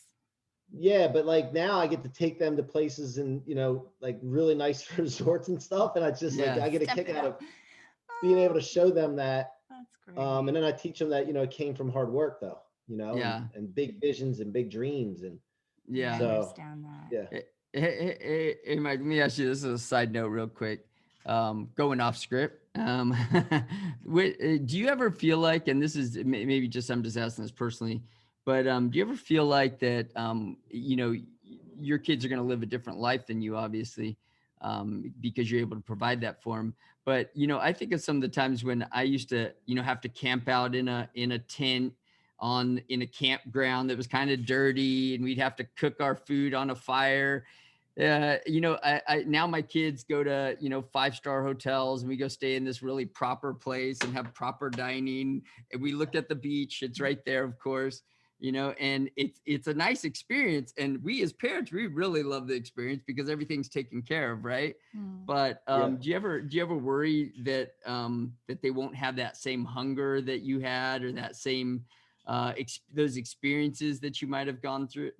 But like now I get to take them to places and, you know, like really nice resorts and stuff. And I just like, I get a kick out of being able to show them that. That's great. And then I teach them that, you know, it came from hard work though, you know, and big visions and big dreams. And I understand that. Hey, Mike, let me ask you, this is a side note real quick. Going off script. Do you ever feel like, and this is maybe just, I'm just asking this personally, But do you ever feel like that, your kids are going to live a different life than you, obviously, because you're able to provide that for them. But, I think of some of the times when I used to, have to camp out in a tent in a campground that was kind of dirty, and we'd have to cook our food on a fire. I now my kids go to, 5-star hotels, and we go stay in this really proper place and have proper dining. And we look at the beach. It's right there, of course, and it's a nice experience. And we as parents, we really love the experience because everything's taken care of, right? But do you ever worry that that they won't have that same hunger that you had, or that same those experiences that you might have gone through,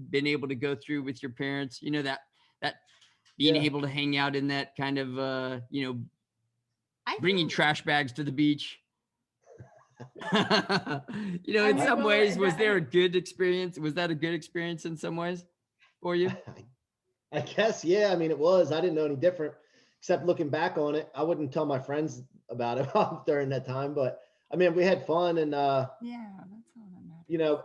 been able to go through with your parents, that being Yeah. able to hang out in that kind of I bringing feel trash bags to the beach. I In mean, some well, ways, was there a good experience? Was that a good experience in some ways for you? I guess, yeah. I mean, it was. I didn't know any different, except looking back on it. I wouldn't tell my friends about it during that time, but I mean, we had fun, and yeah, that's all that matters. you know,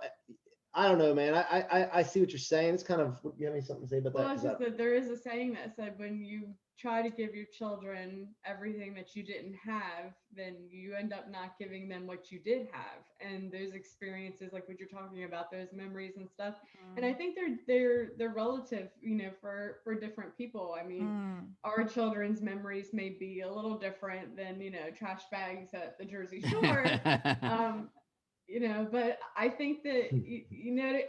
I don't know, man. I see what you're saying. It's kind of, you have something to say about Well, that? it's just that there is a saying that said when you try to give your children everything that you didn't have, then you end up not giving them what you did have. And those experiences, like what you're talking about, those memories and stuff. And I think they're relative, for different people. I mean, our children's memories may be a little different than, trash bags at the Jersey Shore. But I think that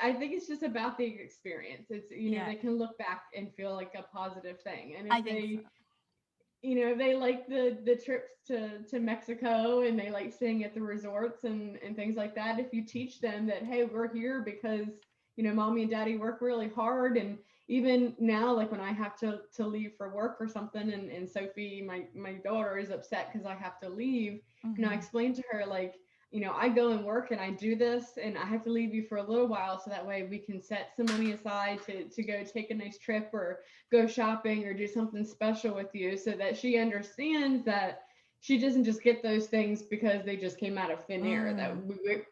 I think it's just about the experience. It's Yeah. they can look back and feel like a positive thing. And I if think they so. if they like the trips to Mexico, and they like staying at the resorts and things like that, if you teach them that, hey, we're here because mommy and daddy work really hard. And even now, like when I have to leave for work or something, and Sophie, my daughter, is upset because I have to leave, I explain to her, like, I go and work and I do this, and I have to leave you for a little while so that way we can set some money aside to go take a nice trip or go shopping or do something special with you, so that she understands that she doesn't just get those things because they just came out of thin air, that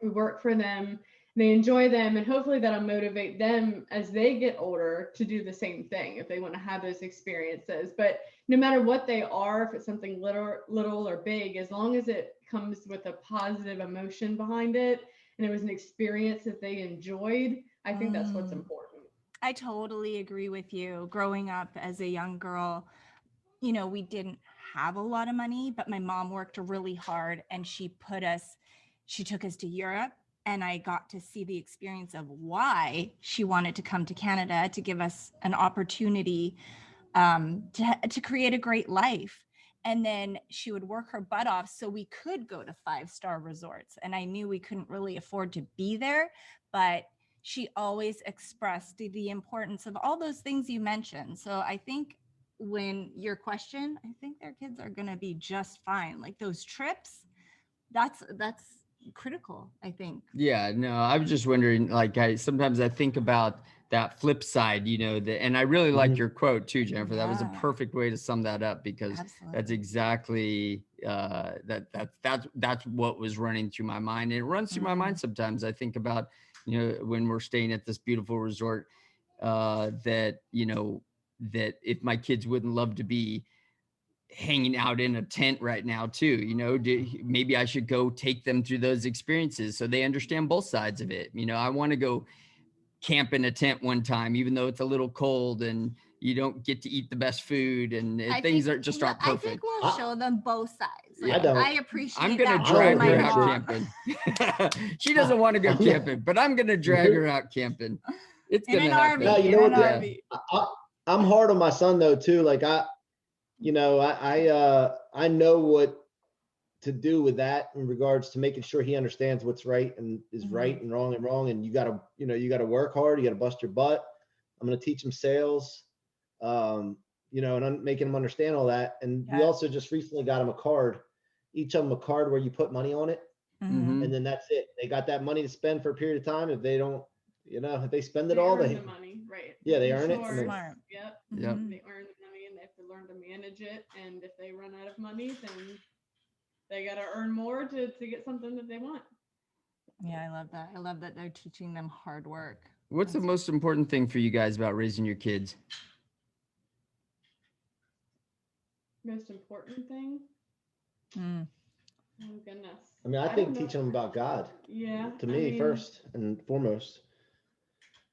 we work for them, they enjoy them, and hopefully that'll motivate them as they get older to do the same thing if they want to have those experiences. But no matter what they are, if it's something little or big, as long as it comes with a positive emotion behind it and it was an experience that they enjoyed, I think that's what's important. I totally agree with you. Growing up as a young girl, we didn't have a lot of money, but my mom worked really hard, and she took us to Europe, and I got to see the experience of why she wanted to come to Canada, to give us an opportunity to create a great life. And then she would work her butt off so we could go to 5-star resorts. And I knew we couldn't really afford to be there, but she always expressed the importance of all those things you mentioned. So I think, when your question, I think their kids are going to be just fine. Like those trips, that's critical, I think. Yeah, no, I was just wondering, like, sometimes I think about that flip side, and I really like your quote too, Jennifer. That was a Yeah. perfect way to sum that up, because Absolutely. that's exactly that's what was running through my mind. And it runs through my mind sometimes. I think about, when we're staying at this beautiful resort, that that if my kids wouldn't love to be hanging out in a tent right now too, maybe I should go take them through those experiences so they understand both sides of it. I want to go camp in a tent one time, even though it's a little cold and you don't get to eat the best food, and things aren't I think perfect. we'll show them both sides. Like, I don't. I appreciate I'm gonna that drag from her my out mom. camping. She doesn't want to go camping, but I'm gonna drag her out camping. It's In gonna an happen. RV. No, you In know an what? RV. I'm hard on my son though too. Like I know what to do with that in regards to making sure he understands what's right and is right and wrong. And you gotta work hard. You gotta bust your butt. I'm gonna teach him sales, and I'm making him understand all that. And we also just recently got him a card, each of them a card where you put money on it, and then that's it. They got that money to spend for a period of time. If they don't, if they spend it all, earn the money, right? Yeah, they earn it. Smart. Yep. Yep. They earn the money, and they have to learn to manage it. And if they run out of money, then they got to earn more to get something that they want. Yeah, I love that. I love that they're teaching them hard work. What's the most important thing for you guys about raising your kids? Most important thing? Mm. Oh goodness. I mean, I don't think know. teaching them about God, Yeah. to me, first and foremost.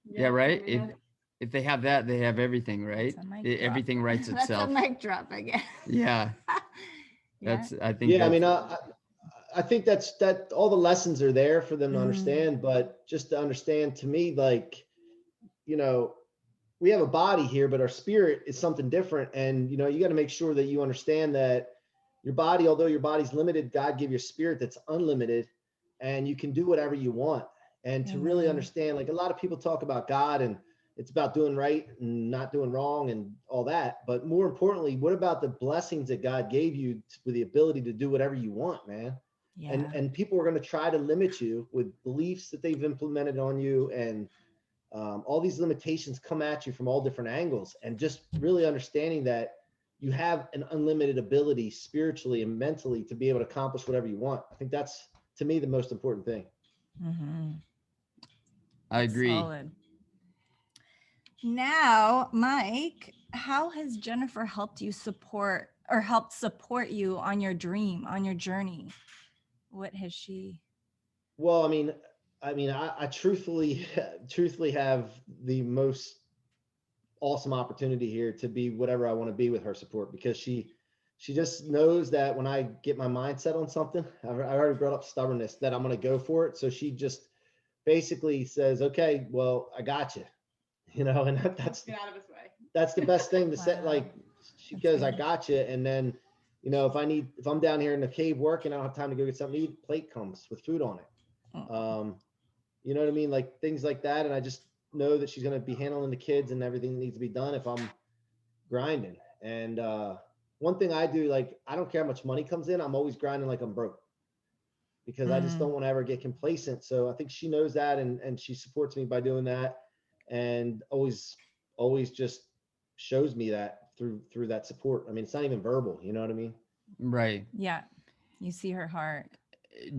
Yeah, I right. mean, If they have that, they have everything, right? That's a mic drop. Everything writes That's a itself. mic drop, I guess. Yeah, Yeah. I think Yeah, I that's mean, I think that all the lessons are there for them to Mm. understand, but just to understand, to me, like, you know, we have a body here, but our spirit is something different. And, you know, you got to make sure that you understand that your body, although your body's limited, God gave you a spirit that's unlimited and you can do whatever you want. And to really Amen. understand, like a lot of people talk about God and it's about doing right and not doing wrong and all that. But more importantly, what about the blessings that God gave you with the ability to do whatever you want, man? Yeah. And people are going to try to limit you with beliefs that they've implemented on you, and all these limitations come at you from all different angles. And just really understanding that you have an unlimited ability spiritually and mentally to be able to accomplish whatever you want. I think that's, to me, the most important thing. Mm-hmm. I agree. Solid. Now, Mike, how has Jennifer helped you support you on your dream, on your journey? What has she? Well, I truthfully have the most awesome opportunity here to be whatever I want to be with her support, because she just knows that when I get my mindset on something, I already brought up stubbornness, that I'm going to go for it. So she just basically says, okay, well, I got you, you know, and that's get out of his way. That's the best thing to say. Wow. Like, she That's goes, I good. got you. And then, you know, if I'm down here in the cave working, I don't have time to go get something to eat, plate comes with food on it. Oh. You know what I mean? Like things like that. And I just know that she's going to be handling the kids and everything that needs to be done if I'm grinding. And one thing I do, like, I don't care how much money comes in, I'm always grinding like I'm broke, because I just don't want to ever get complacent. So I think she knows that, and she supports me by doing that, and always just shows me that through that support. I mean, it's not even verbal, you know what I mean? Right. Yeah. You see her heart.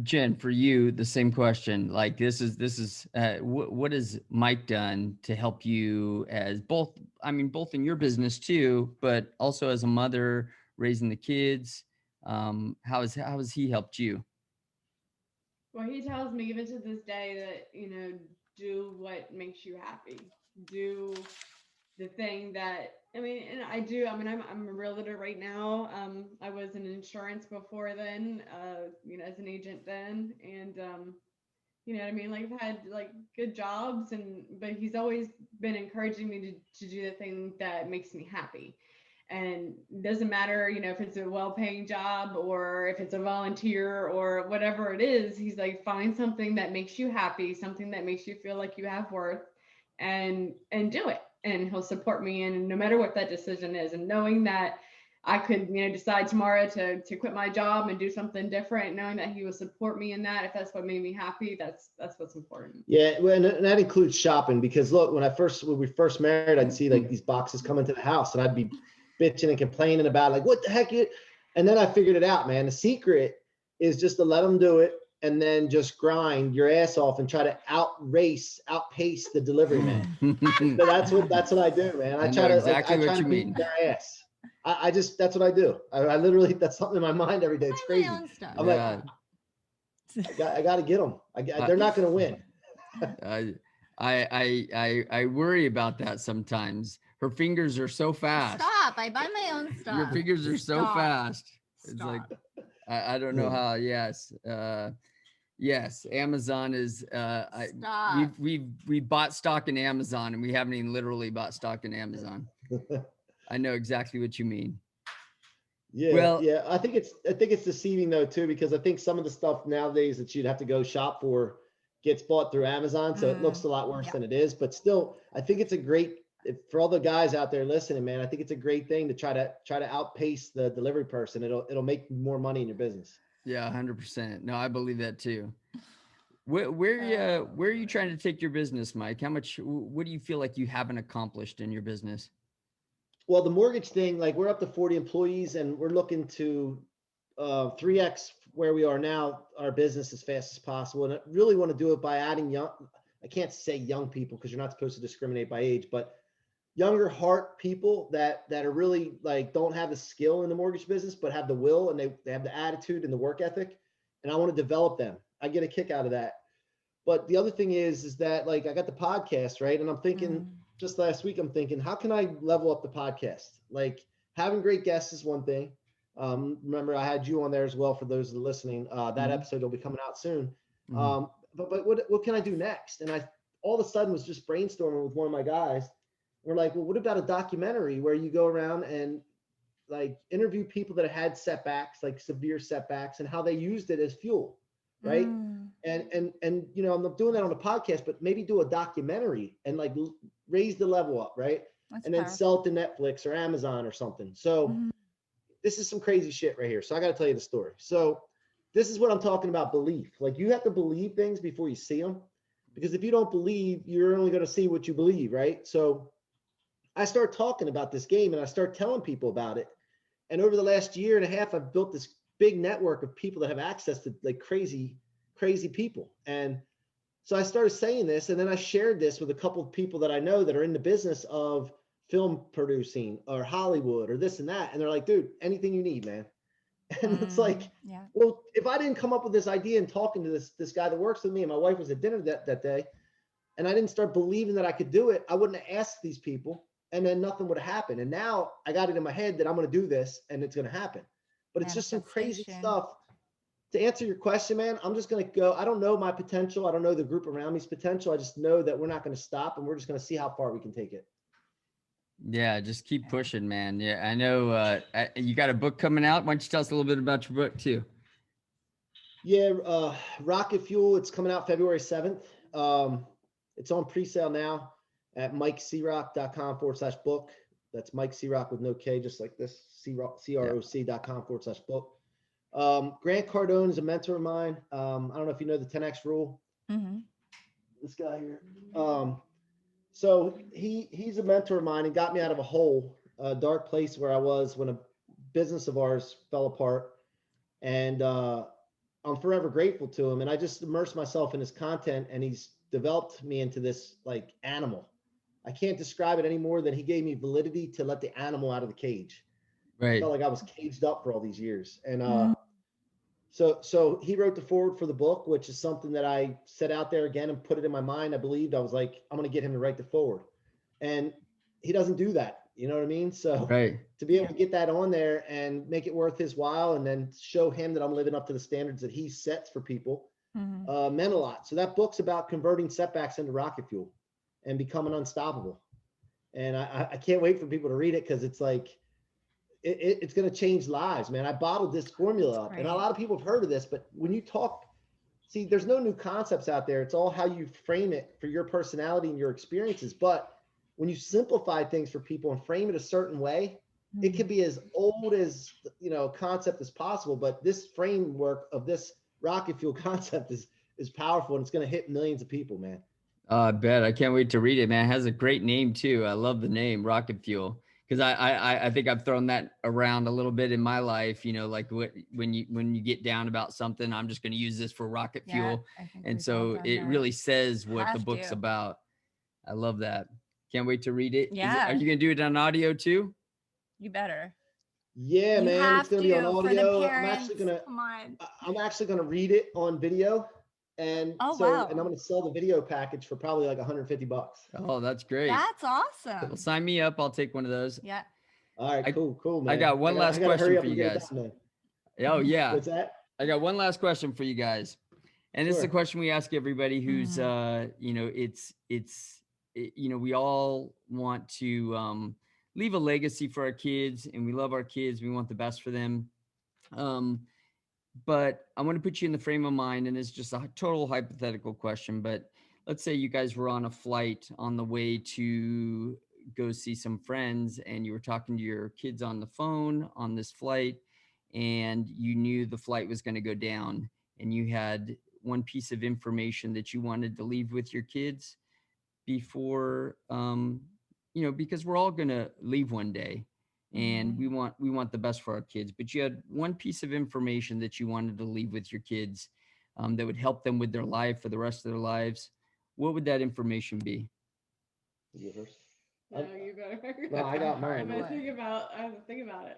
Jen, for you, the same question. Like this is what has Mike done to help you as both, both in your business too, but also as a mother raising the kids? How has he helped you? Well, he tells me even to this day that, you know, do what makes you happy. Do the thing that, and I do. I'm a realtor right now. I was in insurance before then, you know, as an agent then. And, you know what I mean? Like, I've had like good jobs, but he's always been encouraging me to do the thing that makes me happy. And it doesn't matter, you know, if it's a well-paying job or if it's a volunteer or whatever it is. He's like, find something that makes you happy, something that makes you feel like you have worth, and do it. And he'll support me in no matter what that decision is. And knowing that I could, you know, decide tomorrow to quit my job and do something different, knowing that he will support me in that, if that's what made me happy, that's what's important. Yeah, well, and that includes shopping, because look, when we first married, I'd see like these boxes coming to the house, and I'd be bitching and complaining about, like, what the heck? And then I figured it out, man. The secret is just to let them do it, and then just grind your ass off and try to outpace the delivery man. So that's what I do, man. I try to beat their ass. I just, that's what I do. I literally, that's something in my mind every day. It's crazy. I'm like, I got to get them. They're not going to win. I worry about that sometimes. Her fingers are so fast. Stop! I buy my own stuff. Your fingers are so fast. It's Stop. like, I don't know how. Yes. Yes. Amazon is. Stop. We bought stock in Amazon, and we haven't even literally bought stock in Amazon. I know exactly what you mean. Yeah. Well, yeah. I think it's deceiving though too, because I think some of the stuff nowadays that you'd have to go shop for gets bought through Amazon. So it looks a lot worse than it is, but still, I think it's a great, for all the guys out there listening, man, I think it's a great thing to try to outpace the delivery person. It'll make more money in your business. Yeah, 100%. No, I believe that too. Where are you trying to take your business, Mike? What do you feel like you haven't accomplished in your business? Well, the mortgage thing, like, we're up to 40 employees, and we're looking to 3x where we are now, our business as fast as possible. And I really want to do it by adding I can't say young people because you're not supposed to discriminate by age, but younger heart people that are really like, don't have the skill in the mortgage business, but have the will, and they have the attitude and the work ethic. And I want to develop them. I get a kick out of that. But the other thing is that like, I got the podcast, right? And I'm thinking just last week, I'm thinking, how can I level up the podcast? Like, having great guests is one thing. Remember, I had you on there as well for those that are listening. That episode will be coming out soon. But what can I do next? And I all of a sudden was just brainstorming with one of my guys. We're like, well, what about a documentary where you go around and like interview people that had setbacks, like severe setbacks, and how they used it as fuel, right? And you know, I'm not doing that on a podcast, but maybe do a documentary and like raise the level up, right? That's and then powerful. sell it to Netflix or Amazon or something. So this is some crazy shit right here. So I got to tell you the story. So this is what I'm talking about, belief. Like, you have to believe things before you see them, because if you don't believe, you're only going to see what you believe, right? So I start talking about this game and I start telling people about it. And over the last year and a half, I've built this big network of people that have access to like crazy people. And so I started saying this, and then I shared this with a couple of people that I know that are in the business of film producing or Hollywood or this and that. And they're like, dude, anything you need, man. And it's like, Yeah. well, if I didn't come up with this idea and talking to this guy that works with me, and my wife was at dinner that day, and I didn't start believing that I could do it, I wouldn't have asked these people, and then nothing would have happened. And now I got it in my head that I'm going to do this and it's going to happen. But it's just some crazy Manifestation. stuff. To answer your question, man, I'm just going to go. I don't know my potential. I don't know the group around me's potential. I just know that we're not going to stop, and we're just going to see how far we can take it. Yeah, just keep pushing, man. Yeah, I know you got a book coming out. Why don't you tell us a little bit about your book too? Yeah, Rocket Fuel. It's coming out February 7th. It's on pre-sale now at MikeCroc.com/book. That's Mike C-Roc with no K, just like this. CROC.com/book. Grant Cardone is a mentor of mine. I don't know if you know the 10X rule. This guy here. So he's a mentor of mine and got me out of a hole, a dark place where I was when a business of ours fell apart. And I'm forever grateful to him. And I just immersed myself in his content, and he's developed me into this like animal. I can't describe it any more than he gave me validity to let the animal out of the cage. Right. I felt like I was caged up for all these years. And so he wrote the foreword for the book, which is something that I set out there again and put it in my mind. I believed. I was like, I'm going to get him to write the foreword. And he doesn't do that. You know what I mean? So Right. to be able to get that on there and make it worth his while, and then show him that I'm living up to the standards that he sets for people, meant a lot. So that book's about converting setbacks into rocket fuel and becoming unstoppable. And I can't wait for people to read it, because it's like, it's going to change lives, man. I bottled this formula up, and a lot of people have heard of this, but when you talk, see, there's no new concepts out there. It's all how you frame it for your personality and your experiences. But when you simplify things for people and frame it a certain way, it can be as old as, you know, concept as possible. But this framework of this rocket fuel concept is powerful, and it's going to hit millions of people, man. I bet. I can't wait to read it, man. It has a great name too. I love the name, Rocket Fuel, because I think I've thrown that around a little bit in my life. You know, like when you get down about something, I'm just going to use this for rocket fuel, and so it really says what the book's about. I love that. Can't wait to read it. Yeah. Are you going to do it on audio too? You better. Yeah, You man. It's going to be on for the audio. parents. Come on. I'm actually going to read it on video. And Oh, so, wow. and I'm going to sell the video package for probably like $150. Oh, that's great. That's awesome. Well, sign me up. I'll take one of those. Yeah. All right, cool, man. I got one last question for you guys. Oh yeah. What's that? I got one last question for you guys. And this is a question we ask everybody who's, you know, you know, we all want to leave a legacy for our kids, and we love our kids. We want the best for them. But I want to put you in the frame of mind, and it's just a total hypothetical question, but let's say you guys were on a flight on the way to go see some friends, and you were talking to your kids on the phone on this flight, and you knew the flight was going to go down, and you had one piece of information that you wanted to leave with your kids before, you know, because we're all going to leave one day. and we want the best for our kids. But you had one piece of information that you wanted to leave with your kids, that would help them with their life for the rest of their lives. What would that information be? You go first. No, you better. No, I got mine. I'm gonna think about. I have to think about it.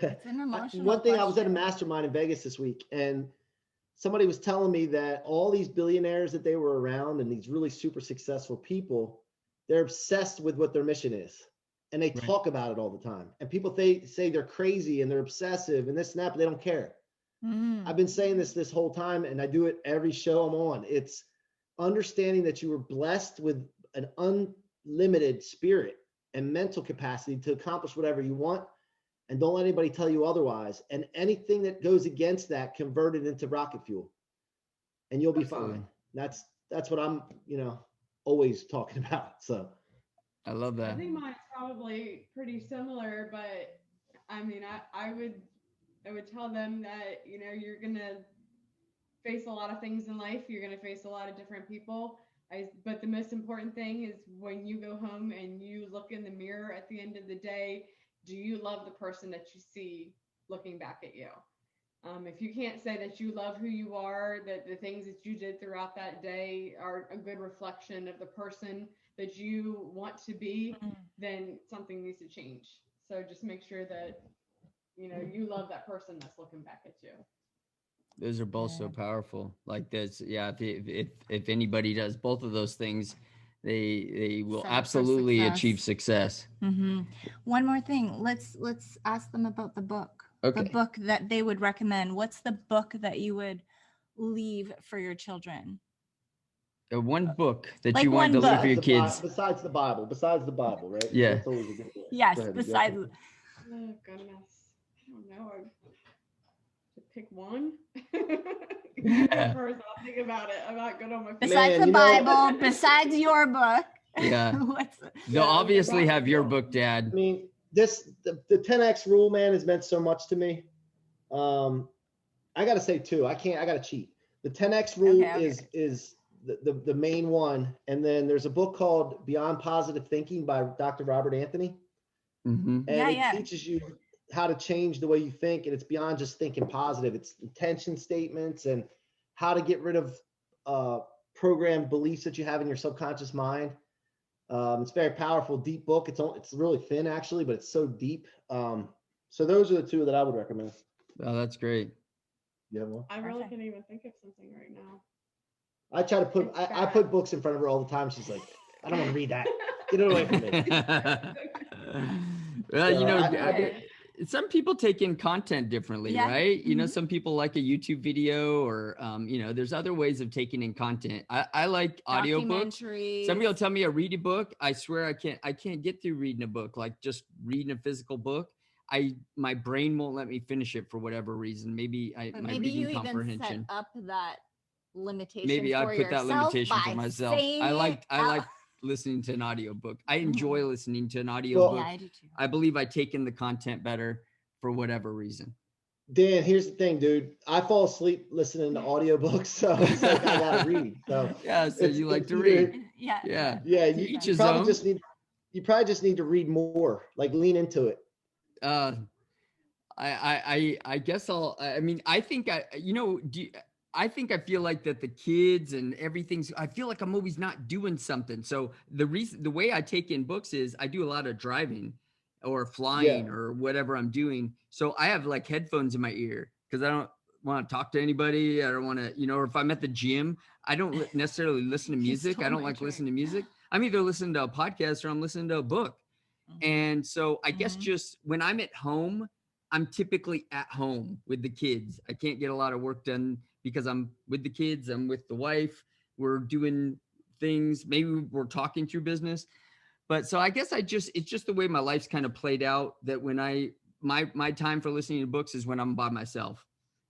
It's an emotional One thing, I was at a question. mastermind in Vegas this week, and somebody was telling me that all these billionaires that they were around and these really super successful people, they're obsessed with what their mission is. And they talk about it all the time. And people say they're crazy and they're obsessive and this and that, but they don't care. I've been saying this whole time, and I do it every show I'm on. It's understanding that you were blessed with an unlimited spirit and mental capacity to accomplish whatever you want. And don't let anybody tell you otherwise. And anything that goes against that, convert it into rocket fuel, and you'll be fine. That's what I'm, always talking about. So I love that. I think mine's probably pretty similar, but I mean, I would tell them that, you're going to face a lot of things in life. You're going to face a lot of different people. But the most important thing is when you go home and you look in the mirror at the end of the day, do you love the person that you see looking back at you? If you can't say that you love who you are, that the things that you did throughout that day are a good reflection of the person that you want to be, then something needs to change. So just make sure that, you love that person that's looking back at you. Those are both so powerful. Like this, yeah. If anybody does both of those things, they will Set up for absolutely success. achieve success. One more thing. Let's ask them about the book. Okay. The book that they would recommend. What's the book that you would leave for your children? One book that Like you want one to leave for book. your kids. Besides the Bible, right? Yeah. That's always a good one. Yes, Go ahead, besides. Oh goodness, I don't know. To pick one. You go first. I'll think about it. I'm not good on my feet. Besides the Bible, besides your book. Yeah. They'll obviously have your book, Dad. I mean, the 10X rule, man, has meant so much to me. I got to say too, I got to cheat. The 10X rule is the main one. And then there's a book called Beyond Positive Thinking by Dr. Robert Anthony. And it teaches you how to change the way you think. And it's beyond just thinking positive. It's intention statements and how to get rid of programmed beliefs that you have in your subconscious mind. It's very powerful, deep book. It's really thin actually, but it's so deep. So those are the two that I would recommend. Oh, that's great. You have one? I really can't even think of something right now. I try to put I put books in front of her all the time. She's like, I don't want to read that. Get it away from me. Well, some people take in content differently, right? Some people like a YouTube video or, there's other ways of taking in content. I like audiobooks. Somebody will tell me to read a book. I swear I can't get through reading a book, like just reading a physical book. My brain won't let me finish it for whatever reason. Maybe my reading comprehension. Even set up that limitation. Maybe I put that limitation for myself. I like listening to an audiobook. I enjoy listening to an audiobook. I do too. I believe I take in the content better for whatever reason. Dan, here's the thing, dude. I fall asleep listening to audiobooks, so it's like I gotta read. So so you like to read. Yeah. You probably just need to read more, like lean into it. I guess I feel like that the kids and I feel like I'm always not doing something. So the way I take in books is I do a lot of driving or flying or whatever I'm doing. So I have like headphones in my ear because I don't want to talk to anybody. I don't want to, or if I'm at the gym, I don't necessarily listen to music. I don't like listening to music. I'm either listening to a podcast or I'm listening to a book. And so I guess just when I'm at home, I'm typically at home with the kids. I can't get a lot of work done because I'm with the kids. I'm with the wife. We're doing things. Maybe we're talking through business. But so I guess it's just the way my life's kind of played out that when my time for listening to books is when I'm by myself.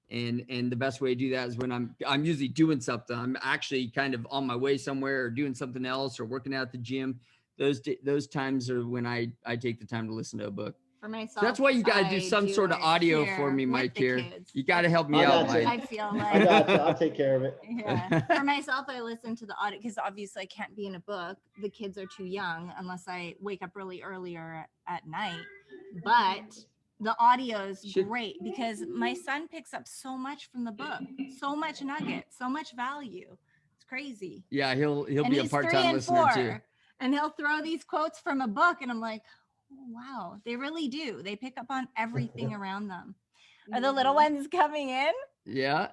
And the best way to do that is when I'm usually doing something. I'm actually kind of on my way somewhere or doing something else or working out at the gym. Those times are when I take the time to listen to a book. For myself, So that's why you got to do I some sort of it audio here for me, with Mike. the Here, kids. you got to help me I out, got you. Mike. I feel I like, got you. I'll take care of it. yeah. For myself, I listen to the audio because obviously I can't be in a book. The kids are too young unless I wake up really earlier at night. But the audio is great because my son picks up so much from the book, so much nugget, so much value. It's crazy. Yeah, he'll And be a he's 3 part-time and listener 4, too. and he'll throw these quotes from a book, and I'm like, oh, wow, they really do. They pick up on everything around them. Are the little ones coming in? Yeah.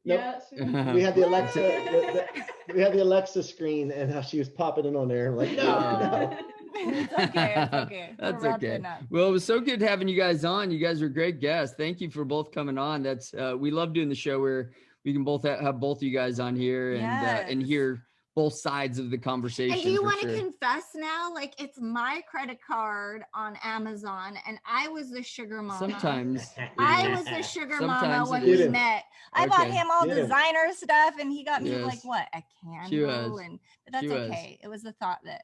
Nope. Yeah, We had the Alexa. We had the Alexa screen, and how she was popping in on there. I'm like, no, no. It's okay. It's okay. That's We're okay. wrapping up. Well, it was so good having you guys on. You guys were great guests. Thank you for both coming on. That's we love doing the show where we can both have both you guys on here and Yes. hear both sides of the conversation. And do you for want to sure. confess now? Like, it's my credit card on Amazon, and I was the sugar mama. Sometimes I it was is. the sugar Sometimes mama when it we is. met. I bought Okay. him all Get him. designer stuff, and he got me like Yes. what, a She candle, was. but that's She was. okay. It was the thought that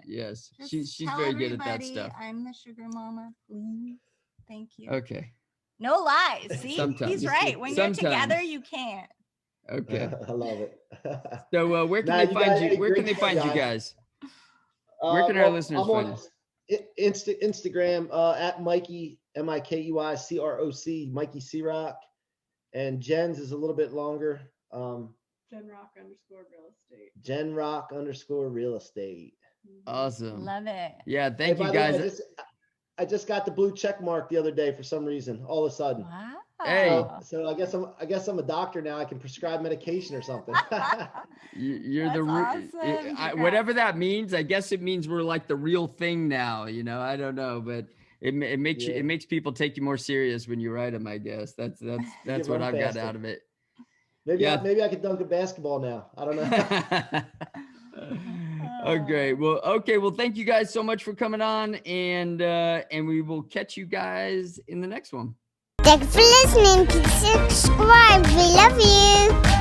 Yes, just she's tell very good at that everybody stuff. I'm the sugar mama, please. Thank you. Okay. No lies. See, Sometimes. he's right. When you're together, Sometimes. you can't. Okay. I love it. So where can Nah, they you find guys you? did a Where can great they show, find you guys. guys? Where can our listeners I'm find on you? Instagram at Mikey Mikey Ciroc, Mikey C-Roc, and Jen's is a little bit longer. Jen_real estate. Awesome. Love it. Yeah, thank Hey, you by the way, guys. I just got the blue check mark the other day for some reason, all of a sudden. Wow. Hey. So I guess I'm a doctor now. I can prescribe medication or something. You're the That's awesome. whatever that means. I guess it means we're like the real thing now. You know, I don't know, but it makes Yeah. it makes people take you more serious when you write them. I guess that's what run I've got faster. out of it. Maybe Yeah. maybe I could dunk a basketball now. I don't know. Oh, great. Well, okay. Well, thank you guys so much for coming on, and we will catch you guys in the next one. Thanks for listening. Please subscribe. We love you.